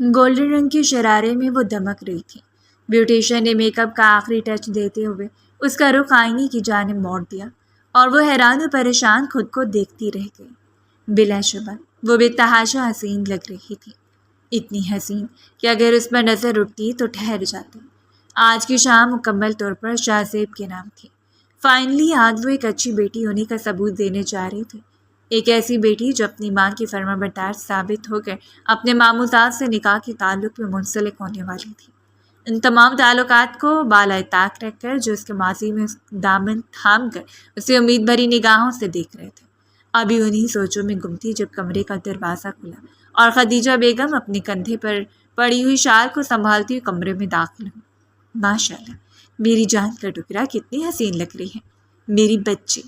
Golden رنگ کے شرارے میں وہ دمک رہی تھی۔ بیوٹیشین نے میک اپ کا آخری ٹچ دیتے ہوئے اس کا رخ آئینے کی جانب موڑ دیا اور وہ حیران و پریشان خود کو دیکھتی رہ گئی۔ بلا شبہ وہ بے تحاشا حسین لگ رہی تھی، اتنی حسین کہ اگر اس پر نظر اٹھتی تو ٹھہر جاتی۔ آج کی شام مکمل طور پر شاہ زیب کے نام تھی۔ فائنلی آج وہ ایک اچھی بیٹی ہونے کا ثبوت دینے جا رہی تھی، ایک ایسی بیٹی جو اپنی ماں کی فرمانبردار ثابت ہو کر اپنے ماموزاد سے نکاح کے تعلق میں منسلک ہونے والی تھی۔ ان تمام تعلقات کو بالائے طاق رکھ کر جو اس کے ماضی میں دامن تھام کر اسے امید بھری نگاہوں سے دیکھ رہے تھے، ابھی انہی سوچوں میں گم تھی جب کمرے کا دروازہ کھلا اور خدیجہ بیگم اپنے کندھے پر پڑی ہوئی شال کو سنبھالتی ہوئی کمرے میں داخل ہوئی۔ ماشاءاللہ، میری جان کا ٹکڑا کتنی حسین لگ رہی ہے، میری بچی۔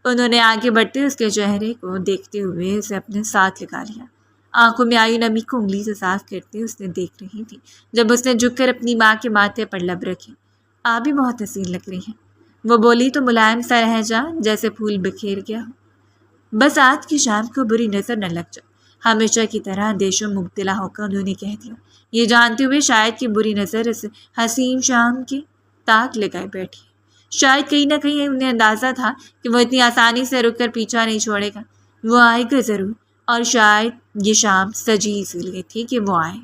انہوں نے آگے بڑھتے اس کے چہرے کو دیکھتے ہوئے اسے اپنے ساتھ لگا لیا۔ آنکھوں میں آئی نمی کو انگلی سے صاف کرتے اس نے دیکھ رہی تھی جب اس نے جھک کر اپنی ماں کے ماتھے پر لب رکھی۔ آپ بھی بہت حسین لگ رہی ہیں، وہ بولی تو ملائم سا لہجہ جیسے پھول بکھیر گیا ہو۔ بس آج کی شام کو بری نظر نہ لگ جائے، ہمیشہ کی طرح اندیشوں میں مبتلا ہو کر انہوں نے کہہ دیا، یہ جانتے ہوئے شاید کہ بری نظر اس حسین شام کی تاک لگائے بیٹھی۔ شاید کہیں نہ کہیں انہیں اندازہ تھا کہ وہ اتنی آسانی سے رک کر پیچھا نہیں چھوڑے گا، وہ آئے گا ضرور، اور شاید یہ شام سجی اسی لیے تھی کہ وہ آئے۔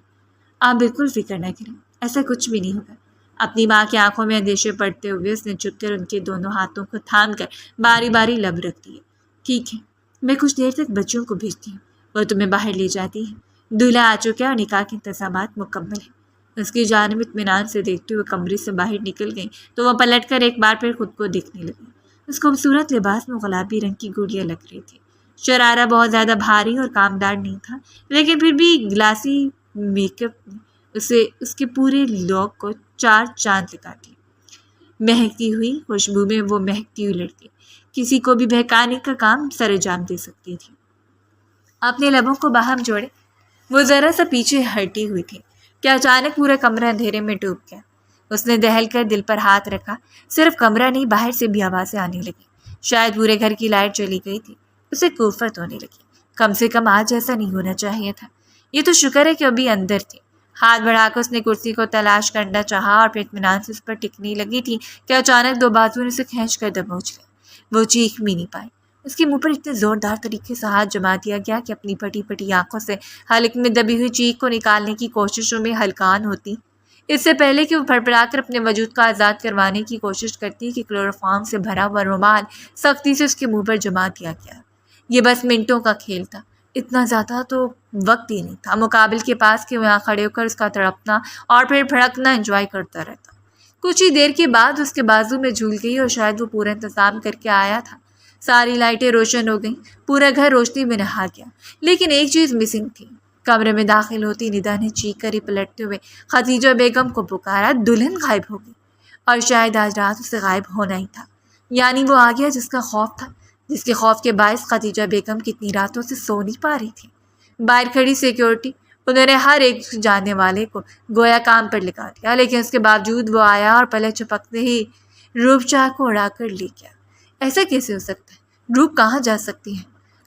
آپ بالکل فکر نہ کریں، ایسا کچھ بھی نہیں ہوگا۔ اپنی ماں کی آنکھوں میں اندیشے پڑتے ہوئے اس نے جھک کر ان کے دونوں ہاتھوں کو تھام کر باری باری لب رکھ دیے۔ ٹھیک ہے، میں کچھ دیر تک بچوں کو بھیجتی ہوں، وہ تمہیں باہر لے جاتی ہیں۔ دولہا آ چکا اور نکاح کے انتظامات مکمل ہیں۔ اس کی جانب اطمینان سے دیکھتے ہوئے کمرے سے باہر نکل گئی تو وہ پلٹ کر ایک بار پھر خود کو دیکھنے لگی۔ اس خوبصورت لباس میں گلابی رنگ کی گڑیا لگ رہی تھی۔ شرارہ بہت زیادہ بھاری اور کامدار نہیں تھا، لیکن پھر بھی گلاسy میک اپ نے اس کے پورے لوک کو چار چاند لگا دیے۔ مہکتی ہوئی خوشبو میں وہ مہکتی ہوئی لڑکی کسی کو بھی بہکانے کا کام سر انجام دے سکتی تھی۔ اپنے لبوں کو باہم جوڑے وہ ذرا سا پیچھے ہٹی ہوئی تھی کہ اچانک پورا کمرہ اندھیرے میں ڈوب گیا۔ اس نے دہل کر دل پر ہاتھ رکھا، صرف کمرہ نہیں باہر سے بھی آوازیں آنے لگی، شاید پورے گھر کی لائٹ چلی گئی تھی۔ اسے کوفت ہونے لگی، کم سے کم آج ایسا نہیں ہونا چاہیے تھا۔ یہ تو شکر ہے کہ ابھی اندر تھی۔ ہاتھ بڑھا کر اس نے کرسی کو تلاش کرنا چاہا اور پھر اطمینان سے اس پر ٹکنے لگی تھی کہ اچانک دو بازو نے اسے کھینچ کر دبوچ لیا۔ وہ چیخ بھی نہیں پائی، اس کے منہ پر اتنے زوردار طریقے سے ہاتھ جما دیا گیا کہ اپنی پھٹی پھٹی آنکھوں سے حلق میں دبی ہوئی چیخ کو نکالنے کی کوششوں میں ہلکان ہوتی، اس سے پہلے کہ وہ پھڑپڑا کر اپنے وجود کو آزاد کروانے کی کوشش کرتی کہ کلوروفارم سے بھرا ہوا رومال سختی سے اس کے منہ پر جما دیا گیا۔ یہ بس منٹوں کا کھیل تھا، اتنا زیادہ تو وقت ہی نہیں تھا مقابل کے پاس کہ وہ یہاں کھڑے ہو کر اس کا تڑپنا اور پھر بھڑکنا انجوائے کرتا رہتا۔ کچھ ہی دیر کے بعد اس کے بازو میں جھول گئی اور شاید وہ پورا انتظام کر کے آیا تھا۔ ساری لائٹیں روشن ہو گئیں، پورا گھر روشنی میں نہا گیا، لیکن ایک چیز مسنگ تھی۔ کمرے میں داخل ہوتی ندا نے چیخ کر ہی پلٹتے ہوئے خدیجہ بیگم کو پکارا، دلہن غائب ہو گئی، اور شاید آج رات اسے غائب ہونا ہی تھا۔ یعنی وہ آ گیا جس کا خوف تھا، جس کے خوف کے باعث خدیجہ بیگم کتنی راتوں سے سو نہیں پا رہی تھی۔ باہر کھڑی سیکیورٹی، انہوں نے ہر ایک جانے والے کو گویا کام پر لگا دیا، لیکن اس کے باوجود وہ آیا اور پلے چپکتے ہی روپ چاہ کو اڑا کر لے گیا۔ ایسا کیسے ہو سکتا ہے؟ روپ کہاں جا سکتی ہے؟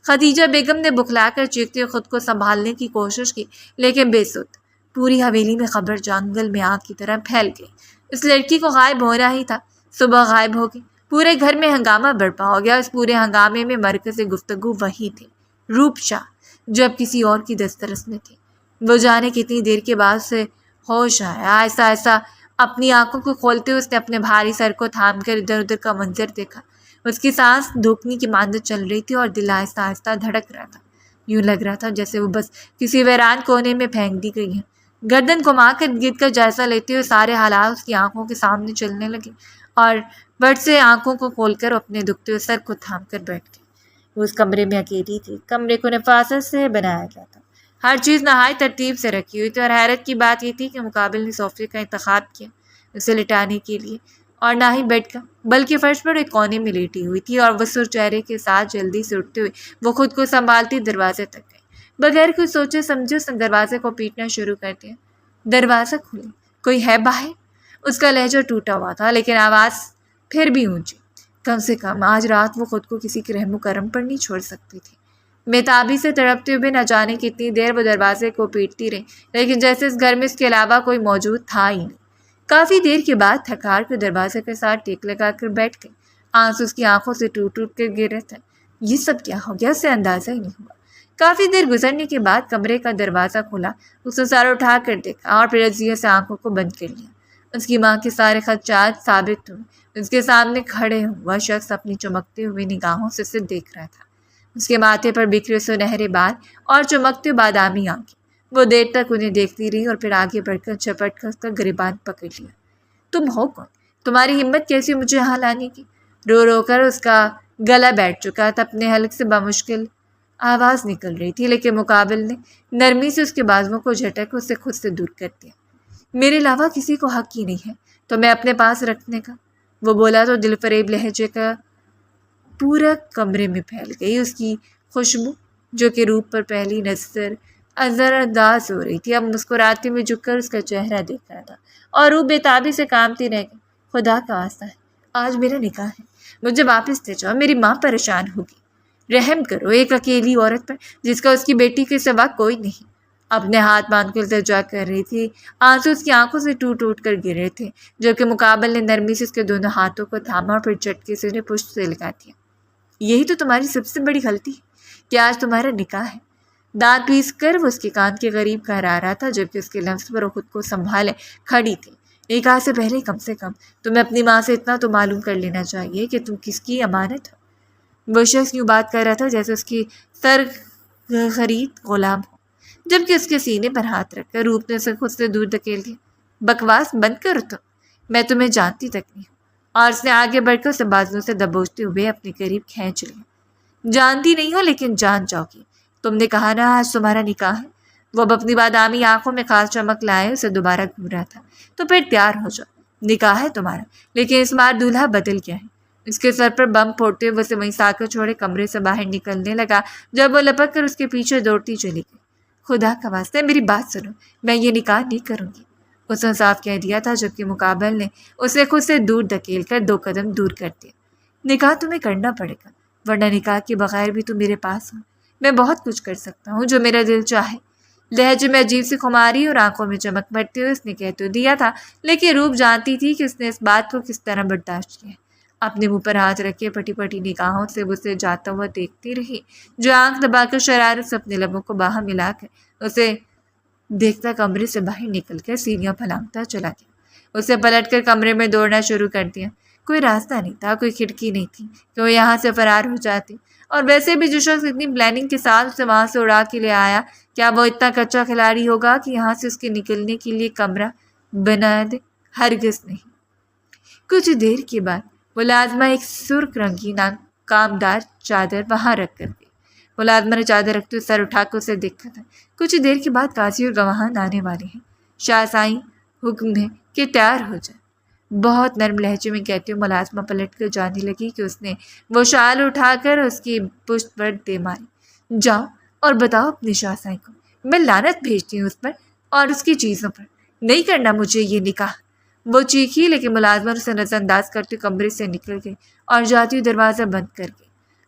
خدیجہ بیگم نے بکھلا کر چیختے ہوئے خود کو سنبھالنے کی کوشش کی، لیکن بے سود۔ پوری حویلی میں خبر جنگل میں آگ کی طرح پھیل گئی۔ اس لڑکی کو غائب ہونا ہی تھا، صبح غائب ہو گئی۔ پورے گھر میں ہنگامہ برپا ہو گیا۔ اس پورے ہنگامے میں مرکز گفتگو وہی تھے، روپ شاہ، جو اب کسی اور کی دسترس میں تھی۔ وہ جانے کتنی دیر کے بعد سے ہوش آیا۔ ایسا ایسا اپنی آنکھوں کو کھولتے ہوئے اس نے اپنے بھاری سر کو تھام کر ادھر ادھر کا منظر دیکھا۔ اس کی سانس دھوکنی کی مانند چل رہی تھی اور دل آہستہ آہستہ دھڑک رہا تھا۔ یوں لگ رہا تھا جیسے وہ بس کسی ویران کونے میں پھینک دی گئی ہے۔ گردن گھما کر گر کر جائزہ لیتے ہوئے سارے حالات اس کی آنکھوں کے سامنے چلنے لگے اور بٹ سے آنکھوں کو کھول کر اپنے دکھتے ہوئے سر کو تھام کر بیٹھ گئی۔ وہ اس کمرے میں اکیلی تھی۔ کمرے کو نفاست سے بنایا گیا تھا، ہر چیز نہایت ترتیب سے رکھی ہوئی تھی، اور حیرت کی بات یہ تھی کہ مقابل نے صوفے کا انتخاب کیا اسے لٹانے کے لیے، اور نہ ہی بیڈ کا، بلکہ فرش پر ایک کونے میں لیٹی ہوئی تھی، اور وسر چہرے کے ساتھ جلدی سے اٹھتے ہوئے وہ خود کو سنبھالتی دروازے تک گئی۔ بغیر کچھ سوچے سمجھے اس نے دروازے کو پیٹنا شروع کر دیا۔ دروازہ کھولے، کوئی ہے باہر؟ اس کا لہجہ ٹوٹا ہوا تھا، لیکن آواز پھر بھی اونچی۔ کم سے کم آج رات وہ خود کو کسی کے رحم و کرم پر نہیں چھوڑ سکتی تھی۔ بےتابی سے تڑپتے ہوئے نہ جانے کتنی دیر وہ دروازے کو پیٹتی رہی، لیکن جیسے اس گھر میں اس کے علاوہ کوئی موجود تھا ہی نہیں۔ کافی دیر کے بعد تھکار کو دروازے کے ساتھ ٹیک لگا کر بیٹھ گئی۔ آنسو اس کی آنکھوں سے ٹوٹ ٹوٹ کر گر رہے تھے۔ یہ سب کیا ہو گیا اسے اندازہ ہی نہیں ہوا۔ کافی دیر گزرنے کے بعد کمرے کا دروازہ کھلا، اس نے سر اٹھا کر دیکھا اور پھر عزیہ سے آنکھوں کو بند کر لیا۔ اس کی ماں کے سارے خدشات ثابت ہوئے۔ اس کے سامنے کھڑے ہوا شخص اپنی چمکتے ہوئے نگاہوں سے اسے دیکھ رہا تھا۔ اس کے ماتھے پر بکھرے سنہرے بال اور چمکتے بادامی آنکھیں۔ وہ دیر تک انہیں دیکھتی رہی اور پھر آگے بڑھ کر جھپٹ کر اس کا گریبان پکڑ لیا۔ تم ہو کون؟ تمہاری ہمت کیسی مجھے یہاں لانے کی؟ رو رو کر اس کا گلا بیٹھ چکا تھا، اپنے حلق سے بمشکل آواز نکل رہی تھی، لیکن مقابل نے نرمی سے اس کے بازوؤں کو جھٹک اسے خود سے دور کر دیا۔ میرے علاوہ کسی کو حق ہی نہیں ہے تو میں اپنے پاس رکھنے کا، وہ بولا تو دل فریب لہجے کا پورا کمرے میں پھیل گئی۔ اس کی خوشبو جو کہ روپ پر پہلی نظر اثر انداز ہو رہی تھی، اب مسکراتے ہوئے جھک کر اس کا چہرہ دیکھ رہا تھا اور روح بےتابی سے کامتی رہ گئی۔ خدا کا واسطہ ہے، آج میرا نکاح ہے، مجھے واپس لے جاؤ، میری ماں پریشان ہوگی۔ رحم کرو ایک اکیلی عورت پر جس کا اس کی بیٹی کے سوا کوئی نہیں۔ اپنے ہاتھ باندھ کر التجا کر رہی تھی، آنسو اس کی آنکھوں سے ٹوٹ ٹوٹ کر گر رہے تھے، جو کہ مقابل نے نرمی سے اس کے دونوں ہاتھوں کو تھاما اور پھر جھٹکے سے انہیں پشت سے لگا دیا۔ یہی تو تمہاری سب سے بڑی غلطی ہے کہ آج تمہارا نکاح ہے۔ دانت پیس کر وہ اس کے کان کے قریب کہرا رہا تھا، جبکہ اس کے لفظ پر وہ خود کو سنبھالے کھڑی تھی۔ نکاح سے پہلے کم سے کم تمہیں اپنی ماں سے اتنا تو معلوم کر لینا چاہیے کہ تم کس کی امانت ہو۔ وہ شخص یوں بات کر رہا تھا جیسے اس کی سر خرید غلام ہو، جبکہ اس کے سینے پر ہاتھ رکھ کر روپ نے اسے خود سے دور دھکیل دیا۔ بکواس بند کرو تم، میں تمہیں جانتی تک نہیں ہوں۔ اور اس نے آگے بڑھ کر اسے بازوؤں سے دبوچتے ہوئے اپنے قریب کھینچ لیا۔ جانتی نہیں ہو لیکن جان جاؤ گی، تم نے کہا نا آج تمہارا نکاح ہے۔ وہ اب اپنی بادامی آنکھوں میں خاص چمک لائے اسے دوبارہ گھور رہا تھا۔ تو پھر تیار ہو جاؤ، نکاح ہے تمہارا، لیکن اس بار دولہا بدل گیا ہے۔ اس کے سر پر بم پھوڑتے ہوئے اسے وہیں ساکر چھوڑے کمرے سے باہر نکلنے لگا، جب وہ لپک کر اس کے پیچھے دوڑتی چلی گئی۔ خدا کا واسطہ میری بات سنو، میں یہ نکاح نہیں کروں گی، اس نے صاف کہہ دیا تھا، جبکہ مقابل نے اسے خود سے دور دھکیل کر 2 قدم دور کر دیا۔ نکاح تمہیں کرنا پڑے گا، ورنہ نکاح کے بغیر بھی تم میرے پاس ہو، میں بہت کچھ کر سکتا ہوں جو میرا دل چاہے۔ لہجے میں عجیب سی خماری اور آنکھوں میں چمک بھرتے ہوئے اس نے کہہ تو دیا تھا، لیکن روپ جانتی تھی کہ اس نے اس بات کو کس طرح برداشت کیا۔ اپنے منہ پر ہاتھ رکھے پٹی پٹی نگاہوں سے اسے جاتا ہوا دیکھتی رہی، جو آنکھ دبا کر شرارت سے اپنے لبوں کو باہر ملا کر اسے دیکھتا کمرے سے باہر نکل کر سیڑھیاں پھلانگتا چلا گیا۔ اسے پلٹ کر کمرے میں دوڑنا شروع کر دیا۔ کوئی راستہ نہیں تھا، کوئی کھڑکی نہیں تھی کہ وہ یہاں سے فرار ہو جاتی، اور ویسے بھی جو شخص اتنی پلاننگ کے ساتھ اسے وہاں سے اڑا کے لے آیا، کیا وہ اتنا کچا کھلاڑی ہوگا کہ یہاں سے اس کے نکلنے کے لیے کمرہ بنا دے؟ ہرگز نہیں۔ کچھ دیر کے بعد ملازمہ ایک سرخ رنگین کامدار چادر وہاں رکھ کر گئی۔ ملازمہ نے چادر رکھتے سر اٹھا کر اسے دیکھا تھا۔ کچھ دیر کے بعد قاضی اور گواہان آنے والے ہیں، شاہ سائیں حکم ہے کہ تیار ہو جائے، بہت نرم لہجے میں کہتے ہوئے ملازمہ پلٹ کر جانے لگی کہ اس نے وہ شال اٹھا کر اس کی پشت پر دے ماری۔ جاؤ اور بتاؤ اپنے شاہ سائیں کو میں لعنت بھیجتی ہوں اس پر اور اس کی چیزوں پر، نہیں کرنا مجھے یہ نکاح۔ وہ چیخی، لیکن ملازمہ اسے نظر انداز کرتے کمرے سے نکل گئی اور جاتی ہوئی دروازہ بند کر گئی۔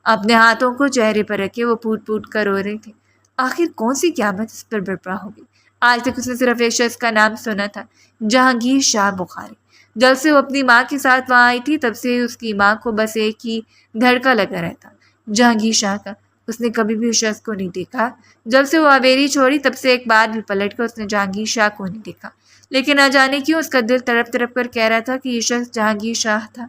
اپنے ہاتھوں کو چہرے پر رکھے وہ پھوٹ پھوٹ کر رو رہے تھے۔ آخر کون سی قیامت اس پر برپا ہوگی؟ آج تک اس نے صرف ایک شخص کا نام سنا تھا، جہانگیر شاہ بخاری۔ جب سے وہ اپنی ماں کے ساتھ وہاں آئی تھی تب سے اس کی ماں کو بس ایک ہی دھڑکا لگا رہتا، جہانگیر شاہ کا۔ اس نے کبھی بھی اس شخص کو نہیں دیکھا۔ جب سے وہ حویلی چھوڑی تب سے ایک بار بھی پلٹ کر اس نے جہانگیر شاہ کو نہیں دیکھا، لیکن نہ جانے کیوں اس کا دل تڑپ تڑپ کر کہہ رہا تھا کہ یہ شخص جہانگیر شاہ تھا،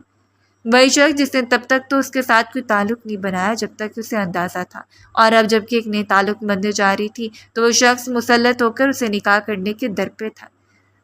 وہی شخص جس نے تب تک تو اس کے ساتھ کوئی تعلق نہیں بنایا جب تک اسے اندازہ تھا، اور اب جب کہ ایک نئے تعلق بننے جا رہی تھی تو وہ شخص مسلط ہو کر اسے نکاح کرنے کے در پہ تھا۔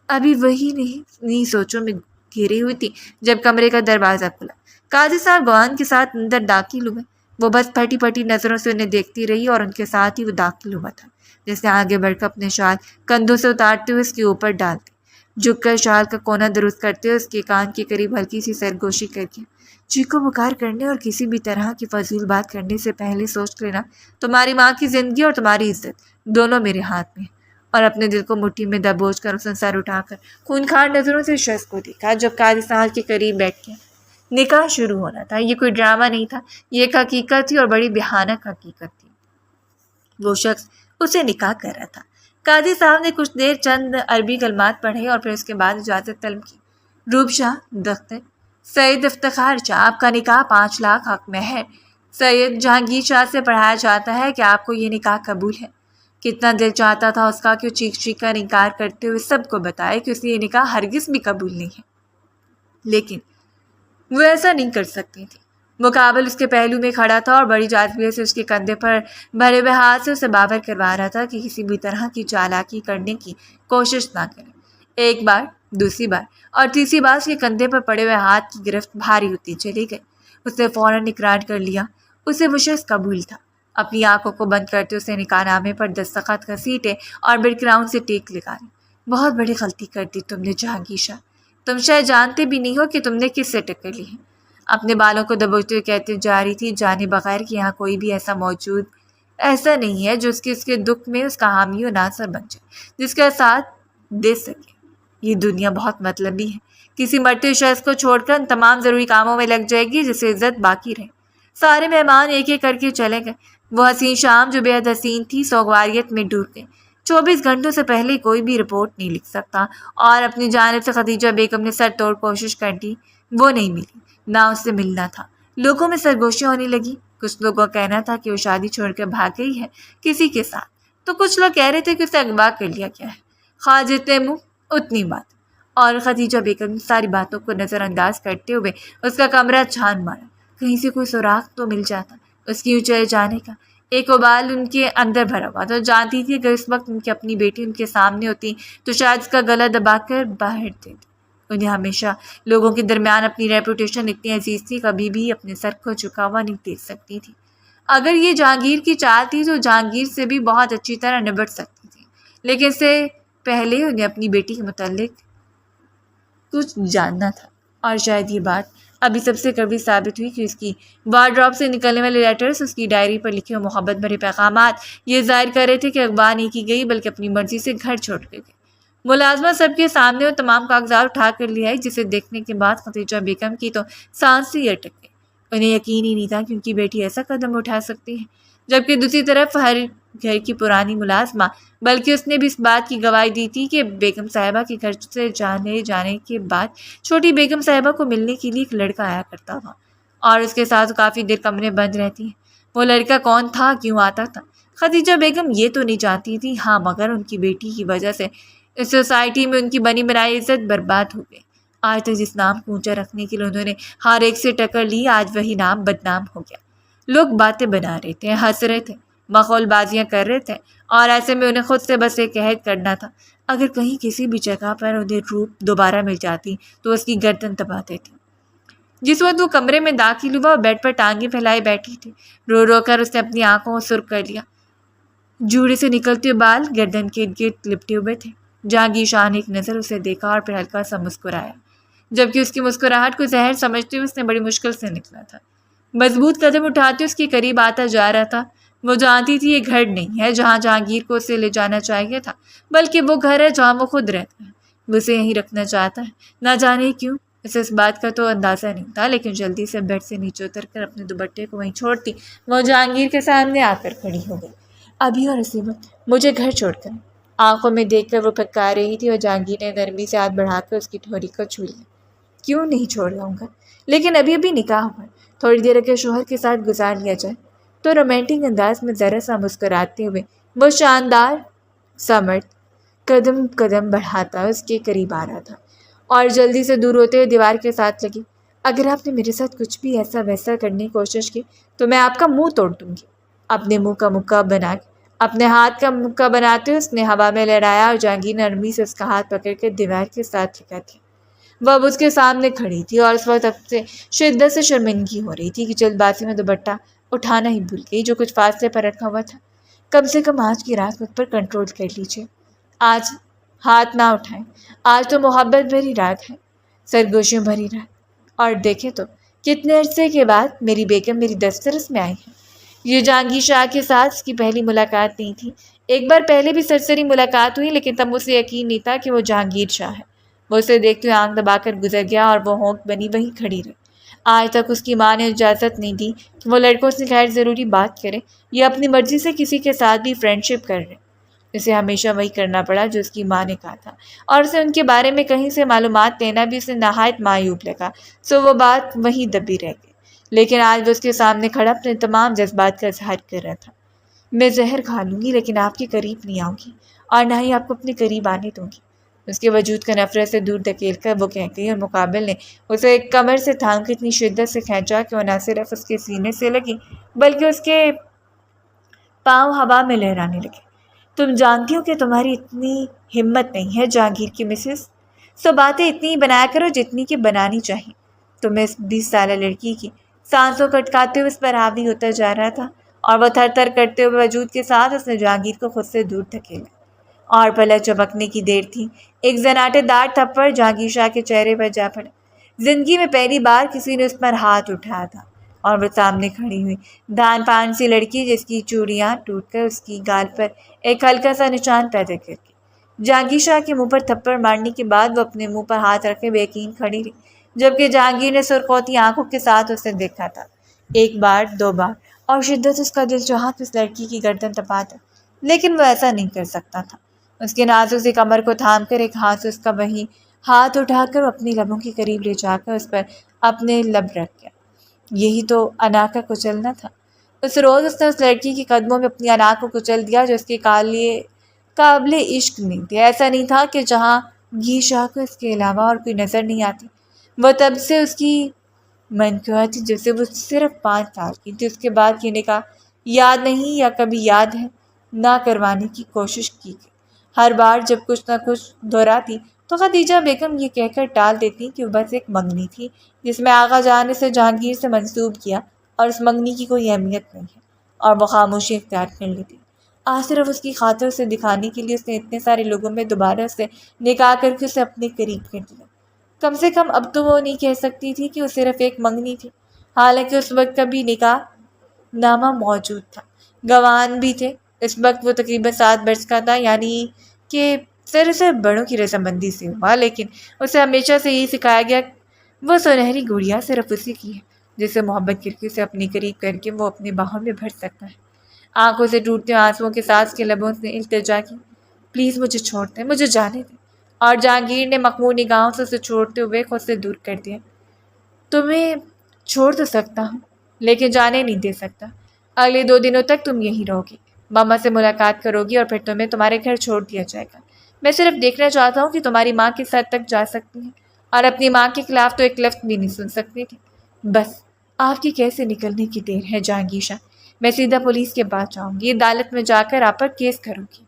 ابھی وہی نہیں سوچوں میں گھیری ہوئی تھی جب کمرے کا دروازہ کھلا۔ قاضی صاحب گوان کے ساتھ اندر داخل ہوئے۔ وہ بس پھٹی پھٹی نظروں سے انہیں دیکھتی رہی اور ان کے ساتھ ہی وہ داخل ہوا تھا، جس نے آگے بڑھ کر اپنے شال کندھوں سے اتارتے ہوئے اس کے اوپر ڈال دی۔ جھک کر شال کا کونا درست کرتے ہوئے اس کے کان کے قریب ہلکی سی سرگوشی کر کے، چیخو پکار کرنے اور کسی بھی طرح کی فضول بات کرنے سے پہلے سوچ لینا، تمہاری ماں کی زندگی اور تمہاری عزت دونوں میرے ہاتھ میں۔ اور اپنے دل کو مٹھی میں دبوچ کر اس نے سر اٹھا کر خونخوار نظروں سے شخص کو دیکھا جو قاضی صاحب کے قریب بیٹھ گیا۔ نکاح شروع ہونا تھا، یہ کوئی ڈرامہ نہیں تھا، یہ ایک حقیقت تھی اور بڑی بھیانک حقیقت تھی۔ وہ شخص اسے نکاح کر رہا تھا۔ قاضی صاحب نے کچھ دیر چند عربی کلمات پڑھے اور پھر اس کے بعد اجازت طلب کی۔ روپ شاہ دختر سید افتخار شاہ، آپ کا نکاح 5 لاکھ حق میں ہے۔ سید جہانگیر شاہ سے پڑھایا جاتا ہے کہ آپ کو یہ نکاح قبول ہے۔ کتنا دل چاہتا تھا اس کا کہ وہ چیخ چیخ کر انکار کرتے ہوئے سب کو بتائے کہ اسے یہ نکاح ہرگز بھی قبول نہیں ہے، لیکن وہ ایسا نہیں کر سکتی تھی۔ مقابل اس کے پہلو میں کھڑا تھا اور بڑی جاذبے سے اس کے کندھے پر بھرے ہوئے ہاتھ سے اسے باور کروا رہا تھا کہ کسی بھی طرح کی چالاکی کرنے کی کوشش نہ کرے۔ ایک بار، دوسری بار اور تیسری بار اس کے کندھے پر پڑے ہوئے ہاتھ کی گرفت بھاری ہوتی چلی گئی۔ اس نے فوراً اقرار کر لیا، اسے وہ شخص قبول تھا۔ اپنی آنکھوں کو بند کرتے اسے نکاح نامے پر دستخط گھسیٹے اور بیک گراؤنڈ سے ٹیک لگائی۔ بہت بڑی غلطی کر دی تم نے جہانگیر شاہ، تم شاید جانتے بھی نہیں ہو کہ تم نے کس سے ٹکر لی ہے۔ اپنے بالوں کو دبوچتے ہوئے کہتے جا رہی تھی، جانے بغیر کہ یہاں کوئی بھی ایسا نہیں ہے جو اس کے دکھ میں اس کا حامی و ناصر بن جائے، جس کا ساتھ دے سکے۔ یہ دنیا بہت مطلبی ہے، کسی مرتے شخص کو چھوڑ کر ان تمام ضروری کاموں میں لگ جائے گی جس سے عزت باقی رہے۔ سارے مہمان ایک ایک کر کے چلے گئے۔ وہ حسین شام جو بے حد حسین تھی سوگواریت میں ڈوب گئی۔ 24 گھنٹوں سے پہلے کوئی بھی رپورٹ نہیں لکھ سکتا، اور اپنی جانب سے خدیجہ بیگم نے سر توڑ کوشش کر دی، وہ نہیں ملی، نہ اس سے ملنا تھا۔ لوگوں میں سرگوشی ہونے لگی۔ کچھ لوگوں کا کہنا تھا کہ وہ شادی چھوڑ کر بھاگ گئی ہے کسی کے ساتھ، تو کچھ لوگ کہہ رہے تھے کہ اسے اغوا کر لیا گیا ہے۔ خواہ جتنے منہ اتنی بات، اور خدیجہ بیگم نے ساری باتوں کو نظر انداز کرتے ہوئے اس کا کمرہ چھان مارا، کہیں سے کوئی سراغ تو مل جاتا اس کی چلے جانے کا۔ ایک ابال ان کے اندر بھرا ہوا تھا، جانتی تھی اگر اس وقت ان کی اپنی بیٹی ان کے سامنے ہوتی تو شاید اس کا گلا دبا کر باہر دیتی۔ انہیں ہمیشہ لوگوں کے درمیان اپنی ریپوٹیشن اتنی عزیز تھی، کبھی بھی اپنے سر کو جھکا ہوا نہیں دیکھ سکتی تھی۔ اگر یہ جہانگیر کی چال تھی تو جہانگیر سے بھی بہت اچھی طرح نبٹ سکتی تھی، لیکن اس سے پہلے انہیں اپنی بیٹی کے متعلق کچھ جاننا تھا، اور شاید یہ بات ابھی سب سے کڑوی ثابت ہوئی کہ اس کی وارڈروب سے نکلنے والے لیٹرز، اس کی ڈائری پر لکھے ہوئے محبت بھرے پیغامات یہ ظاہر کر رہے تھے کہ اغوا نہیں کی گئی بلکہ اپنی مرضی سے گھر چھوڑ کر گئی۔ ملازمہ سب کے سامنے وہ تمام کاغذات اٹھا کر لے آئی، جسے دیکھنے کے بعد خدیجہ بیگم کی تو سانس ہی اٹک گئی۔ انہیں یقین ہی نہیں تھا کہ ان کی بیٹی ایسا قدم اٹھا سکتی ہے، جبکہ دوسری طرف ہر گھر کی پرانی ملازمہ، بلکہ اس نے بھی اس بات کی گواہی دی تھی کہ بیگم صاحبہ کے گھر سے جانے کے بعد چھوٹی بیگم صاحبہ کو ملنے کے لیے ایک لڑکا آیا کرتا تھا، اور اس کے ساتھ کافی دیر کمرے بند رہتی ہیں۔ وہ لڑکا کون تھا، کیوں آتا تھا، خدیجہ بیگم یہ تو نہیں جانتی تھی، ہاں مگر ان کی بیٹی کی وجہ سے اس سوسائٹی میں ان کی بنی بنائی عزت برباد ہو گئی۔ آج تک جس نام کو اونچا رکھنے کے لیے انہوں نے ہر ایک سے ٹکر لی، آج وہی نام بدنام ہو گیا۔ لوگ باتیں بنا رہے تھے، ہنس رہے تھے، مخول بازیاں کر رہے تھے، اور ایسے میں انہیں خود سے بس ایک عہد کرنا تھا، اگر کہیں کسی بھی جگہ پر انہیں روپ دوبارہ مل جاتی تو اس کی گردن دبا دیتی۔ جس وقت وہ کمرے میں داخل ہوا، وہ بیڈ پر ٹانگیں پھیلائے بیٹھی تھی۔ رو رو کر اس نے اپنی آنکھوں کو سرخ کر لیا۔ جوڑے سے نکلتے ہوئے بال گردن کے گرد لپٹے ہوئے تھے۔ جہانگیر شاہ نے ایک نظر اسے دیکھا اور پھر ہلکا سا مسکرایا، جبکہ اس کی مسکراہٹ کو زہر سمجھتے ہوئے اس نے بڑی مشکل سے نکلا تھا۔ مضبوط قدم اٹھاتے اس کے قریب آتا جا رہا تھا۔ وہ جانتی تھی یہ گھر نہیں ہے جہاں جہانگیر کو اسے لے جانا چاہیے تھا، بلکہ وہ گھر ہے جہاں وہ خود رہتا ہے۔ وہ اسے یہیں رکھنا چاہتا ہے، نہ جانے کیوں، اسے اس بات کا تو اندازہ نہیں تھا، لیکن جلدی سے بیڈ سے نیچے اتر کر اپنے دوپٹے کو وہیں چھوڑتی وہ جہانگیر کے سامنے آ کر کھڑی ہو گئی۔ ابھی اور اسی وقت مجھے گھر چھوڑ کر، آنکھوں میں دیکھ کر وہ پھٹکا رہی تھی، اور جہانگیر نے نرمی سے ہاتھ بڑھا کر اس کی ٹھوڑی کو چھو لیا۔ کیوں نہیں چھوڑ جاؤں گا، لیکن ابھی نکاح ہوا ہے، تھوڑی دیر اگر شوہر کے ساتھ گزار لیا جائے تو رومانٹک انداز میں ذرا سا مسکراتے ہوئے وہ شاندار سا مرد قدم قدم بڑھاتا اس کے قریب آ رہا تھا، اور جلدی سے دور ہوتے ہوئے دیوار کے ساتھ لگی۔ اگر آپ نے میرے ساتھ کچھ بھی ایسا ویسا کرنے کی کوشش کی تو میں آپ کا منہ توڑ دوں گی۔ اپنے منہ کا مکہ بنا کے، اپنے ہاتھ کا مکہ بناتے ہوئے اس نے ہوا میں لہرایا، اور جہانگیر نرمی سے اس کا ہاتھ پکڑ کر دیوار کے ساتھ لگا دیا۔ وہ اب اس کے سامنے کھڑی تھی، اور اس وقت اب سے شدت سے شرمندگی ہو رہی تھی کہ جلد بازی میں دوپٹہ اٹھانا ہی بھول گئی جو کچھ فاصلے پر رکھا ہوا تھا۔ کم سے کم آج کی رات مجھ پر کنٹرول کر لیجیے، آج ہاتھ نہ اٹھائیں، آج تو محبت بھری رات ہے، سرگوشیوں بھری رات، اور دیکھیں تو کتنے عرصے کے بعد میری بیگم میری دسترس میں آئی ہے۔ یہ جہانگیر شاہ کے ساتھ اس کی پہلی ملاقات نہیں تھی، ایک بار پہلے بھی سرسری ملاقات ہوئی، لیکن تب اسے یقین نہیں تھا کہ وہ جہانگیر شاہ ہے۔ وہ اسے دیکھتے ہوئے آنکھ دبا کر گزر گیا، اور وہ ہونک بنی وہیں کھڑی رہی۔ آج تک اس کی ماں نے اجازت نہیں دی کہ وہ لڑکوں سے غیر ضروری بات کرے یا اپنی مرضی سے کسی کے ساتھ بھی فرینڈ شپ کر رہے۔ اسے ہمیشہ وہی کرنا پڑا جو اس کی ماں نے کہا تھا، اور اسے ان کے بارے میں کہیں سے معلومات لینا بھی اسے نہایت معیوب لگا، سو وہ بات وہیں دبی رہ گئی۔ لیکن آج وہ اس کے سامنے کھڑا اپنے تمام جذبات کا اظہار کر رہا تھا۔ میں زہر کھا لوں گی لیکن آپ کے قریب نہیں آؤں گی، اور نہ ہی آپ کو اپنے قریب آنے دوں گی، اس کے وجود کا نفرت سے دور دھکیل کر وہ کہہ گئی، اور مقابل نے اسے ایک کمر سے تھام کے اتنی شدت سے کھینچا کہ وہ نہ صرف اس کے سینے سے لگی بلکہ اس کے پاؤں ہوا میں لہرانے لگے۔ تم جانتی ہو کہ تمہاری اتنی ہمت نہیں ہے جہانگیر کی مسز، سو باتیں اتنی ہی بنایا کرو جتنی کہ بنانی چاہیے۔ تمہیں اس 20 سالہ لڑکی کی سانسوں کو اٹکاتے ہوئے اس پر حاوی ہوتا جا رہا تھا، اور وہ تھر تھر کرتے ہوئے وجود کے ساتھ اس نے جہانگیر کو خود سے دور دھکیلا، اور پلک جھپکنے کی دیر تھی، ایک زناٹے دار تھپڑ جہانگیر شاہ کے چہرے پر جا پڑا۔ زندگی میں پہلی بار کسی نے اس پر ہاتھ اٹھایا تھا، اور وہ سامنے کھڑی ہوئی دھان پان سی لڑکی جس کی چوڑیاں ٹوٹ کر اس کی گال پر ایک ہلکا سا نشان پیدا کر گئی۔ جہانگیر شاہ کے منہ پر تھپڑ مارنے کے بعد وہ اپنے منہ پر ہاتھ رکھے بے یقین کھڑی رہی، جبکہ جہانگیر نے سرخوتی آنکھوں کے ساتھ اسے دیکھا تھا، ایک بار، دو بار، اور شدت اس کا دل چاہا کہ اس لڑکی کی گردن دباتا، لیکن وہ ایسا نہیں کر سکتا تھا۔ اس کے نازک سی کمر کو تھام کر ایک ہاتھ سے اس کا وہی ہاتھ اٹھا کر اپنی لبوں کے قریب لے جا کر اس پر اپنے لب رکھ گیا۔ یہی تو انا کا کچلنا تھا۔ اس روز اس نے اس لڑکی کے قدموں میں اپنی انا کو کچل دیا جو اس کے قابل عشق نہیں تھے۔ ایسا نہیں تھا کہ جہاں گیر شاہ کو اس کے علاوہ اور کوئی نظر نہیں آتی۔ وہ تب سے اس کی منقوع تھی جب سے وہ صرف 5 سال کی تھی۔ اس کے بعد یہ نکاح یاد نہیں یا کبھی یاد ہے نہ کروانے کی کوشش کی گئی۔ ہر بار جب کچھ نہ کچھ دہراتی تو خدیجہ بیگم یہ کہہ کر ٹال دیتی کہ وہ بس ایک منگنی تھی جس میں آغا جان نے اسے جہانگیر سے منسوب کیا، اور اس منگنی کی کوئی اہمیت نہیں ہے، اور وہ خاموشی اختیار کر لیتی۔ آج صرف اس کی خاطر اسے دکھانے کے لیے اس نے اتنے سارے لوگوں میں دوبارہ اسے نکاح کر کے اسے اپنے قریب کر دیا۔ کم سے کم اب تو وہ نہیں کہہ سکتی تھی کہ وہ صرف ایک منگنی تھی، حالانکہ اس وقت کبھی نکاح نامہ موجود تھا، گواہان بھی تھے۔ اس وقت وہ تقریباً 7 برس کا تھا، یعنی کہ صرف بڑوں کی رضامندی سے ہوا، لیکن اسے ہمیشہ سے یہی سکھایا گیا وہ سنہری گڑیا صرف اسی کی ہے جسے محبت کر کے اسے اپنے قریب کر کے وہ اپنے باہوں میں بھر سکتا ہے۔ آنکھوں سے ٹوٹتے آنسوؤں کے ساتھ اس کے لبوں نے التجا کی، پلیز مجھے چھوڑ دیں، مجھے جانے دیں، اور جہانگیر نے مخمور نگاہوں سے اسے چھوڑتے ہوئے خود سے دور کر دیا۔ تمہیں چھوڑ تو سکتا ہوں لیکن جانے نہیں دے سکتا۔ اگلے 2 دنوں تک تم یہیں رہو گی، ماما سے ملاقات کرو گی، اور پھر تمہیں تمہارے گھر چھوڑ دیا جائے گا۔ میں صرف دیکھنا چاہتا ہوں کہ تمہاری ماں کس حد تک جا سکتی ہیں، اور اپنی ماں کے خلاف تو ایک لفظ بھی نہیں سن سکتی تھی۔ بس آپ کی کیسے نکلنے کی دیر ہے جہانگیر شاہ، میں سیدھا پولیس کے پاس جاؤں گی، عدالت میں جا کر آپ پر کیس کروں گی۔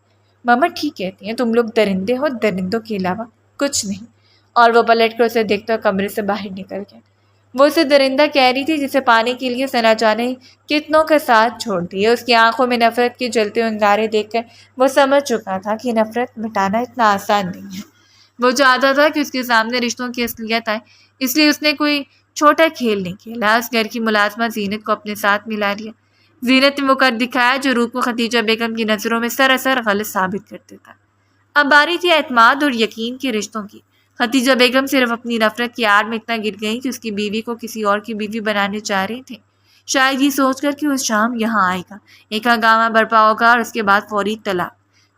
ماما ٹھیک کہتی ہیں، تم لوگ درندے ہو، درندوں کے علاوہ کچھ نہیں۔ اور وہ پلٹ کر اسے دیکھتا کمرے سے باہر نکل گیا۔ وہ اسے درندہ کہہ رہی تھی جسے پانے کے لیے اسے نہ جانے کتنوں کا ساتھ چھوڑ دیا۔ اس کی آنکھوں میں نفرت کے جلتے ہوئے انگارے دیکھ کر وہ سمجھ چکا تھا کہ نفرت مٹانا اتنا آسان نہیں ہے۔ وہ چاہتا تھا کہ اس کے سامنے رشتوں کی اصلیت آئے، اس لیے اس نے کوئی چھوٹا کھیل نہیں کھیلا۔ اس گھر کی ملازمہ زینت کو اپنے ساتھ ملا لیا۔ زینت نے وہ کر دکھایا جو روپ کو خدیجہ بیگم کی نظروں میں سراسر غلط ثابت کر دیتا۔ اب باری تھی اعتماد اور یقین کے رشتوں کی۔ خدیجہ بیگم صرف اپنی نفرت کی آڑ میں اتنا گر گئی کہ اس کی بیوی کو کسی اور کی بیوی بنانے چاہ رہے تھے، شاید یہ سوچ کر کہ اس شام یہاں آئے گا، ایک ہنگامہ برپا ہوگا، اور اس کے بعد فوری طلاق،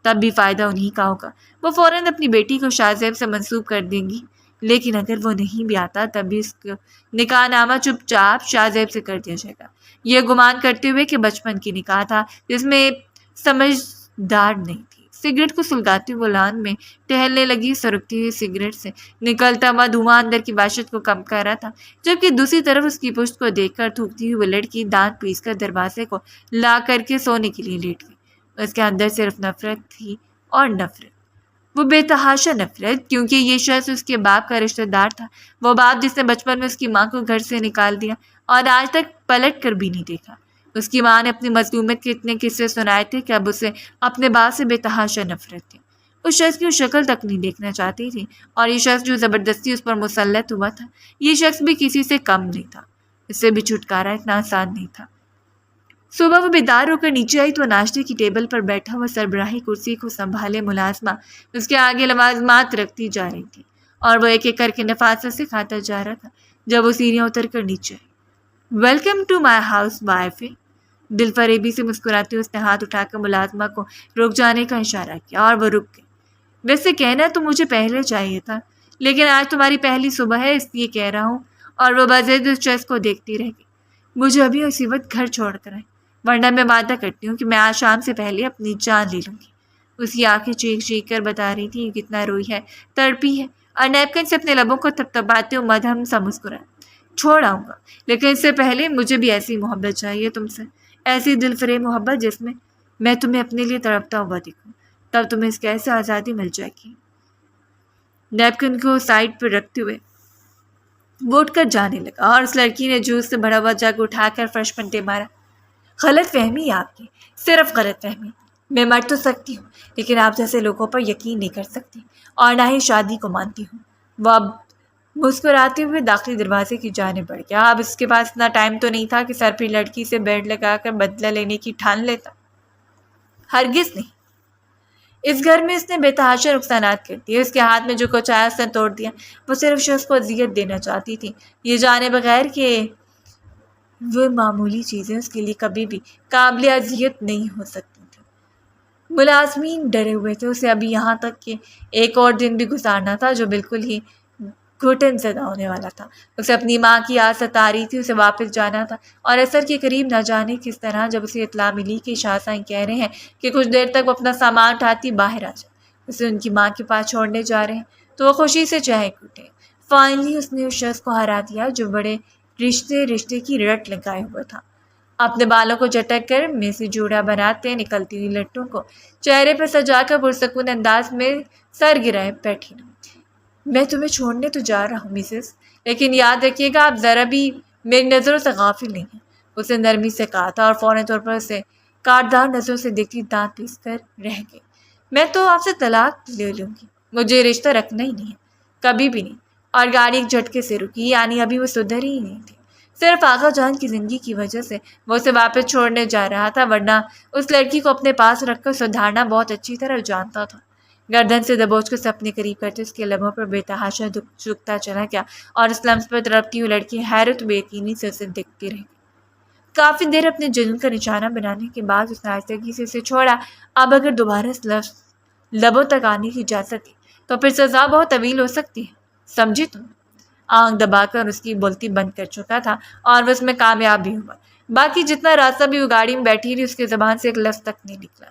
تب بھی فائدہ انہی کا ہوگا۔ وہ فوراً اپنی بیٹی کو شاہ زیب سے منسوب کر دیں گی، لیکن اگر وہ نہیں بھی آتا تب بھی اس کا نکاح نامہ چپ چاپ شاہ زیب سے کر دیا جائے گا، یہ گمان کرتے ہوئے کہ بچپن کی نکاح تھا جس میں سمجھدار نہیں تھی۔ سگریٹ کو سلگاتے ہوئے لان میں ٹہلنے لگی، سرکتی ہوئی سگریٹ سے نکلتا ہوا دھواں اندر کی وحشت کو کم کر رہا تھا، جبکہ دوسری طرف اس کی پشت کو دیکھ کر تھوکتی ہوئی وہ لڑکی دانت پیس کر دروازے کو لا کر کے سونے کے لیے لیٹ گئی۔ اس کے اندر صرف نفرت تھی، اور نفرت، وہ بے تحاشا نفرت، کیونکہ یہ شخص اس کے باپ کا رشتہ دار تھا، وہ باپ جس نے بچپن میں اس کی ماں کو گھر سے نکال دیا اور آج تک پلٹ کر بھی نہیں دیکھا۔ اس کی ماں نے اپنی مظلومیت کے اتنے قصے سنائے تھے کہ اب اسے اپنے باپ سے بے تحاشا نفرت تھی۔ اس شخص کی شکل تک نہیں دیکھنا چاہتی تھی، اور یہ شخص جو زبردستی اس پر مسلط ہوا تھا، یہ شخص بھی کسی سے کم نہیں تھا، اس سے بھی چھٹکارا اتنا آسان نہیں تھا۔ صبح وہ بیدار ہو کر نیچے آئی تو ناشتے کی ٹیبل پر بیٹھا ہوا سربراہی کرسی کو سنبھالے ملازمہ اس کے آگے لوازمات رکھتی جا رہی تھی، اور وہ ایک ایک کر کے نفاست سے کھاتا جا رہا تھا۔ جب وہ سیڑھیاں اتر کر نیچے آئی۔ Welcome to my house wife. دل فریبی سے مسکراتے اس نے ہاتھ اٹھا کر ملازمہ کو رک جانے کا اشارہ کیا اور وہ رک گئی۔ ویسے کہنا تو مجھے پہلے چاہیے تھا، لیکن آج تمہاری پہلی صبح ہے اس لیے کہہ رہا ہوں۔ اور وہ بضد اس شخص کو دیکھتی رہ گئی۔ مجھے ابھی اسی وقت گھر چھوڑ کر آئے، ورنہ میں وعدہ کرتی ہوں کہ میں آج شام سے پہلے اپنی جان لے لوں گی۔ اس کی آنکھیں چیخ چیخ کر بتا رہی تھی کتنا روئی ہے، تڑپی ہے، اور نیپکن سے اپنے لبوں کو تھپتھپاتے ہوئے مدھم سا مسکرایا۔ چھوڑ آؤں گا، لیکن اس سے پہلے مجھے بھی ایسی محبت چاہیے تم سے، ایسی دل فریب محبت جس میں تمہیں اپنے لیے تڑپتا ہوا دکھوں، تب تمہیں اس کیسے آزادی مل جائے گی۔ نیپکن کو سائڈ پر رکھتے ہوئے وہ اٹھ کر جانے لگا اور اس لڑکی نے جوس سے بھرا ہوا جگ اٹھا کر فرش پر ٹے مارا۔ غلط فہمی ہے آپ کی، صرف غلط فہمی۔ میں مر تو سکتی ہوں، لیکن آپ جیسے لوگوں پر یقین نہیں کر سکتی، اور نہ ہی شادی کو مانتی ہوں۔ وہ اب مسکراتے ہوئے داخلی دروازے کی جانب بڑھ گیا۔ اب اس کے پاس اتنا ٹائم تو نہیں تھا کہ سر پہ لڑکی سے بیڈ لگا کر بدلہ لینے کی ٹھان لیتا، ہرگز نہیں۔ اس گھر میں اس نے بے تحاشا نقصانات کر دیے، اس کے ہاتھ میں جو کچھ آیا اس نے توڑ دیا۔ وہ صرف شخص کو اذیت دینا چاہتی تھی، یہ جانے بغیر کہ وہ معمولی چیزیں اس کے لیے کبھی بھی قابل اذیت نہیں ہو سکتی تھیں۔ ملازمین ڈرے ہوئے تھے، اسے ابھی یہاں تک کہ ایک اور دن بھی گزارنا تھا جو بالکل ہی گھٹن زدہ ہونے والا تھا۔ اسے اپنی ماں کی یاد ستا رہی تھی، اسے واپس جانا تھا، اور اثر کے قریب نہ جانے کس طرح جب اسے اطلاع ملی کہ شاہ سائیں کہہ رہے ہیں کہ کچھ دیر تک وہ اپنا سامان اٹھاتی باہر آ جائے، اسے ان کی ماں کے پاس چھوڑنے جا رہے ہیں، تو وہ خوشی سے چہک اٹھے۔ فائنلی اس نے اس شخص کو ہرا دیا جو بڑے رشتے کی رٹ لگائے ہوئے تھا۔ اپنے بالوں کو جھٹک کر میں سے جوڑا بناتے نکلتی ہوئی لٹوں کو چہرے پر سجا کر پرسکون انداز میں سر گرائے بیٹھی رہی۔ میں تمہیں چھوڑنے تو جا رہا ہوں مسز، لیکن یاد رکھیے گا آپ ذرا بھی میری نظروں سے غافل نہیں ہیں، اسے نرمی سے کہا تھا، اور فوراً طور پر اسے کاٹدار نظروں سے دیکھتی دانت پیس کر رہ گئی۔ میں تو آپ سے طلاق لے لوں گی، مجھے رشتہ رکھنا ہی نہیں ہے، کبھی بھی نہیں۔ اور گاڑی ایک جھٹکے سے رکی، یعنی ابھی وہ سدھر ہی نہیں تھی۔ صرف آغا جان کی زندگی کی وجہ سے وہ اسے واپس چھوڑنے جا رہا تھا، ورنہ اس لڑکی کو اپنے پاس رکھ کر سدھارنا بہت اچھی طرح جانتا تھا۔ گردن سے دبوچ کر اسے اپنے قریب کرتے اس کے لبوں پر بے تحاشا جھکتا چلا گیا، اور اس لمس پر تڑپتی ہوئی لڑکی حیرت و بے یقینی سے اسے دیکھتی رہی۔ کافی دیر اپنے جنون کا نشانہ بنانے کے بعد اس نے آہستگی سے اسے چھوڑا۔ اب اگر دوبارہ اس لفظ لبوں تک آنے کی اجازت دی تو پھر سزا بہت طویل ہو سکتی ہے، سمجھی تم؟ آنکھ دبا کر اس کی بولتی بند کر چکا تھا، اور وہ اس میں کامیاب بھی ہوا۔ باقی جتنا راستہ بھی وہ گاڑی میں بیٹھی رہی، اس کے زبان سے ایک لفظ تک نہیں نکلا۔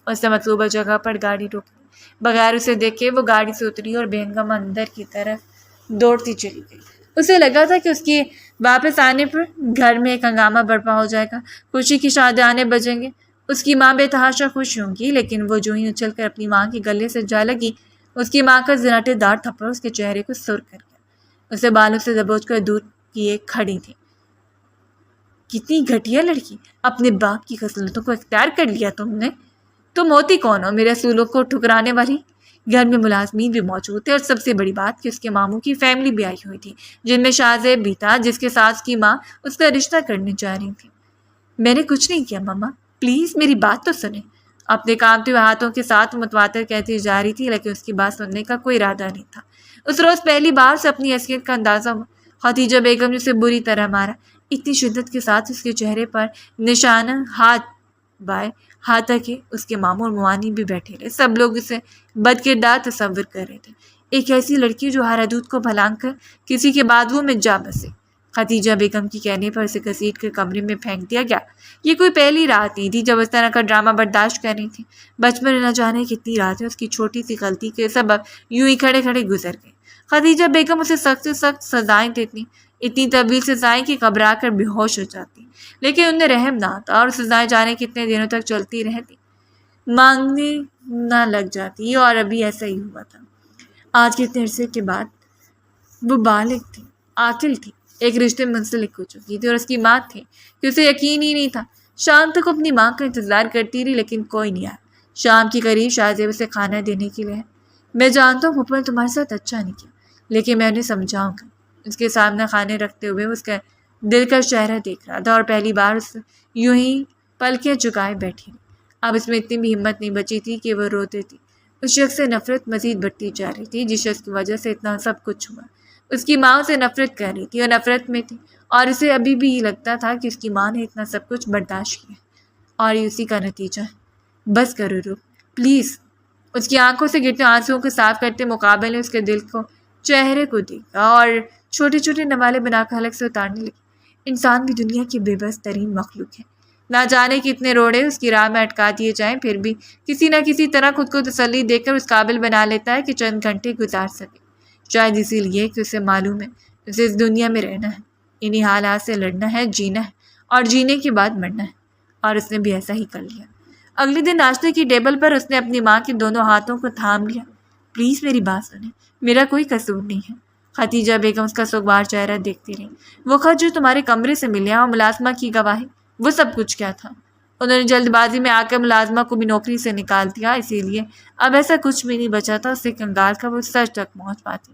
اس نے مطلوبہ جگہ پر گاڑی روکی، بغیر اسے دیکھے وہ گاڑی سے اتری اور بے ہنگامہ اندر کی طرف دوڑتی چلی گئی۔ اسے لگا تھا کہ اس کے واپس آنے پر گھر میں ایک ہنگامہ برپا ہو جائے گا، خوشی کی شادیانے بجیں گے، اس کی ماں بے تحاشا خوش ہوں گی، لیکن وہ جو ہی اچھل کر اپنی ماں کے گلے سے جا لگی، اس کی ماں کا زناٹے دار تھپڑ اس کے چہرے کو سر کر گیا۔ اسے بالوں سے دبوچ کر دور کیے کھڑی تھی۔ کتنی گھٹیا لڑکی، اپنے باپ کی خصلتوں کو اختیار کر لیا تم نے۔ تم ہوتی کون ہو میرے اصولوں کو ٹھکرانے والی؟ گھر میں ملازمین بھی موجود تھے، اور سب سے بڑی بات کہ اس کے ماموں کی فیملی بھی آئی ہوئی تھی، جن میں شاہ زیب بھی تھا، جس کے ساتھ اس کی ماں اس کا رشتہ کرنے جا رہی تھی۔ میں نے کچھ نہیں کیا ماما، پلیز میری بات تو سنیں، اپنے کانپتے ہوئے ہاتھوں کے ساتھ متواتر کہتی جا رہی تھی، لیکن اس کی بات سننے کا کوئی ارادہ نہیں تھا۔ اس روز پہلی بار سے اپنی حیثیت کا اندازہ ہوا۔ خدیجہ بیگم نے اسے بری طرح مارا، اتنی شدت کے ساتھ اس کے چہرے پر نشانہ ہاتھ بائے ہاتھ تک کہ اس کے ماموں اور موانی بھی بیٹھے رہے۔ سب لوگ اسے بد کردار تصور کر رہے تھے، ایک ایسی لڑکی جو ہر حدود کو بھلانگ کر کسی کے بازوؤں میں جا بسے۔ خدیجہ بیگم کی کہنے پر اسے گھسیٹ کر کمرے میں پھینک دیا گیا۔ یہ کوئی پہلی رات نہیں تھی جب اس طرح کا ڈرامہ برداشت کر رہی تھی۔ بچپن میں نہ جانے کتنی راتیں اس کی چھوٹی سی غلطی کے سبب یوں ہی کھڑے کھڑے گزر گئی۔ خدیجہ بیگم اسے سخت سے سخت سزائیں دیتی، اتنی طویل سزائیں کہ گھبرا کر بے ہوش ہو جاتی، لیکن انہیں رحم نہ آتا، اور سزائیں جانے کتنے دنوں تک چلتی رہتی، مانگنے نہ لگ جاتی، اور ابھی ایسا ہی ہوا تھا۔ آج کتنے عرصے کے بعد وہ بالغ تھی، عاقل تھی، ایک رشتے میں منسلک ہو چکی تھی، اور اس کی ماں تھی کہ اسے یقین ہی نہیں تھا۔ شام تک اپنی ماں کا انتظار کرتی رہی، لیکن کوئی نہیں آیا۔ شام کے قریب شاہ زیب اسے کھانا دینے کے لیے، میں جانتا ہوں پھوپھا نے تمہارے ساتھ اچھا نہیں کیا، لیکن میں انہیں سمجھاؤں گا۔ اس کے سامنے کھانے رکھتے ہوئے اس کا دلکش چہرہ دیکھ رہا تھا، اور پہلی بار اس یوں ہی پلکیں جھکائے بیٹھی۔ اب اس میں اتنی بھی ہمت نہیں بچی تھی کہ وہ رو دیتی۔ اس شخص سے نفرت مزید بڑھتی جا رہی تھی، جس شخص کی وجہ سے اتنا سب کچھ ہوا۔ اس کی ماں اسے نفرت کر رہی تھی اور نفرت میں تھی، اور اسے ابھی بھی یہ لگتا تھا کہ اس کی ماں نے اتنا سب کچھ برداشت کیا اور یہ اسی کا نتیجہ ہے۔ بس کرو روپ، پلیز۔ اس کی آنکھوں سے گرتے آنسوؤں کو صاف کرتے مقابل نے اس کے دل کو، چہرے کو دیکھا اور چھوٹے چھوٹے نوالے بنا کر حلق سے اتارنے لگی۔ انسان بھی دنیا کی بے بس ترین مخلوق ہے، نہ جانے کتنے روڑے اس کی راہ میں اٹکا دیے جائیں، پھر بھی کسی نہ کسی طرح خود کو تسلی دے کر اس قابل بنا لیتا ہے کہ چند گھنٹے گزار سکے، شاید اسی لیے کہ اسے معلوم ہے اسے اس دنیا میں رہنا ہے، انہی حالات سے لڑنا ہے، جینا ہے اور جینے کے بعد مرنا ہے، اور اس نے بھی ایسا ہی کر لیا۔ اگلے دن ناشتے کی ٹیبل پر اس نے اپنی ماں کے دونوں ہاتھوں کو تھام لیا۔ پلیز میری بات سنیں، میرا کوئی قصور نہیں ہے۔ خدیجہ بیگم اس کا سوگوار چہرہ دیکھتی رہی۔ وہ خط جو تمہارے کمرے سے ملیا اور ملازمہ کی گواہی، وہ سب کچھ کیا تھا؟ انہوں نے جلد بازی میں آ کر ملازمہ کو بھی نوکری سے نکال دیا، اسی لیے اب ایسا کچھ بھی نہیں بچا تھا اس سے کنگال کا وہ سچ تک پہنچ پاتی۔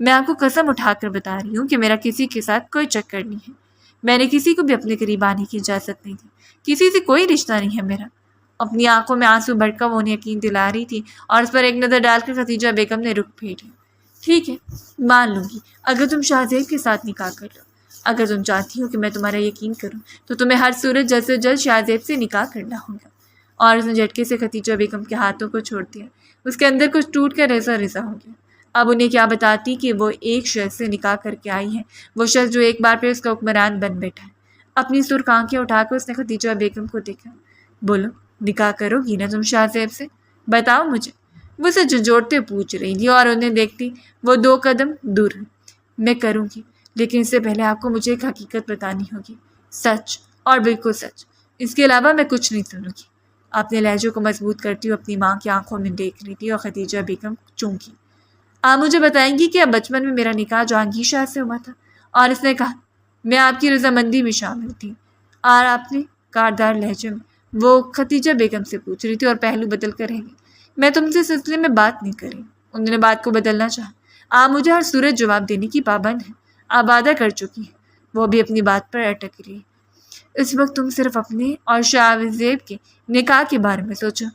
میں آپ کو قسم اٹھا کر بتا رہی ہوں کہ میرا کسی کے ساتھ کوئی چکر نہیں ہے، میں نے کسی کو بھی اپنے قریب آنے کی اجازت نہیں دی، کسی سے کوئی رشتہ نہیں ہے میرا۔ اپنی آنکھوں میں آنسو بھر کر وہ انہیں یقین دلا رہی تھی اور اس پر ایک نظر ڈال کر خدیجہ بیگم نے رخ پھیری۔ ٹھیک ہے، مان لوں گی اگر تم شاہزیب کے ساتھ نکاح کر لو، اگر تم چاہتی ہو کہ میں تمہارا یقین کروں تو تمہیں ہر صورت جلد سے جلد شاہزیب سے نکاح کرنا ہوگا۔ اور اس نے جھٹکے سے خدیجہ بیگم کے ہاتھوں کو چھوڑ دیا۔ اس کے اندر کچھ ٹوٹ کر ریزہ ریزہ ہو گیا۔ اب انہیں کیا بتاتی کہ وہ ایک شخص سے نکاح کر کے آئی ہے، وہ شخص جو ایک بار پھر اس کا حکمران بن بیٹھا ہے۔ اپنی سرخ آنکھیں اٹھا کر اس نے خدیجہ بیگم کو دیکھا۔ بولو، نکاح کرو گی نا تم شاہزیب سے؟ بتاؤ مجھے۔ وہ اسے جھنجھوڑتے پوچھ رہی تھی اور انہیں دیکھتی وہ 2 قدم دور ہوئی۔ میں کروں گی، لیکن اس سے پہلے آپ کو مجھے ایک حقیقت بتانی ہوگی، سچ اور بالکل سچ، اس کے علاوہ میں کچھ نہیں سنوں گی۔ اپنے لہجوں کو مضبوط کرتی ہوئے اپنی ماں کی آنکھوں میں دیکھ رہی تھی اور خدیجہ بیگم چونکی۔ آپ مجھے بتائیں گی کہ اب بچپن میں میرا نکاح جہانگیر شاہ سے ہوا تھا؟ اور اس نے کہا۔ میں آپ کی رضامندی میں شامل تھی۔ اور آپ نے؟ کاردار لہجے میں وہ خدیجہ بیگم سے پوچھ رہی تھی اور پہلو بدل کر رہ گئی۔ میں تم سے سلسلے میں بات نہیں کری۔ انہوں نے بات کو بدلنا چاہا۔ آپ مجھے ہر صورت جواب دینے کی پابند ہیں، آپ وعدہ کر چکی ہیں۔ وہ بھی اپنی بات پر اٹک رہی۔ اس وقت تم صرف اپنے اور شاہزیب کے نکاح کے بارے میں سوچو۔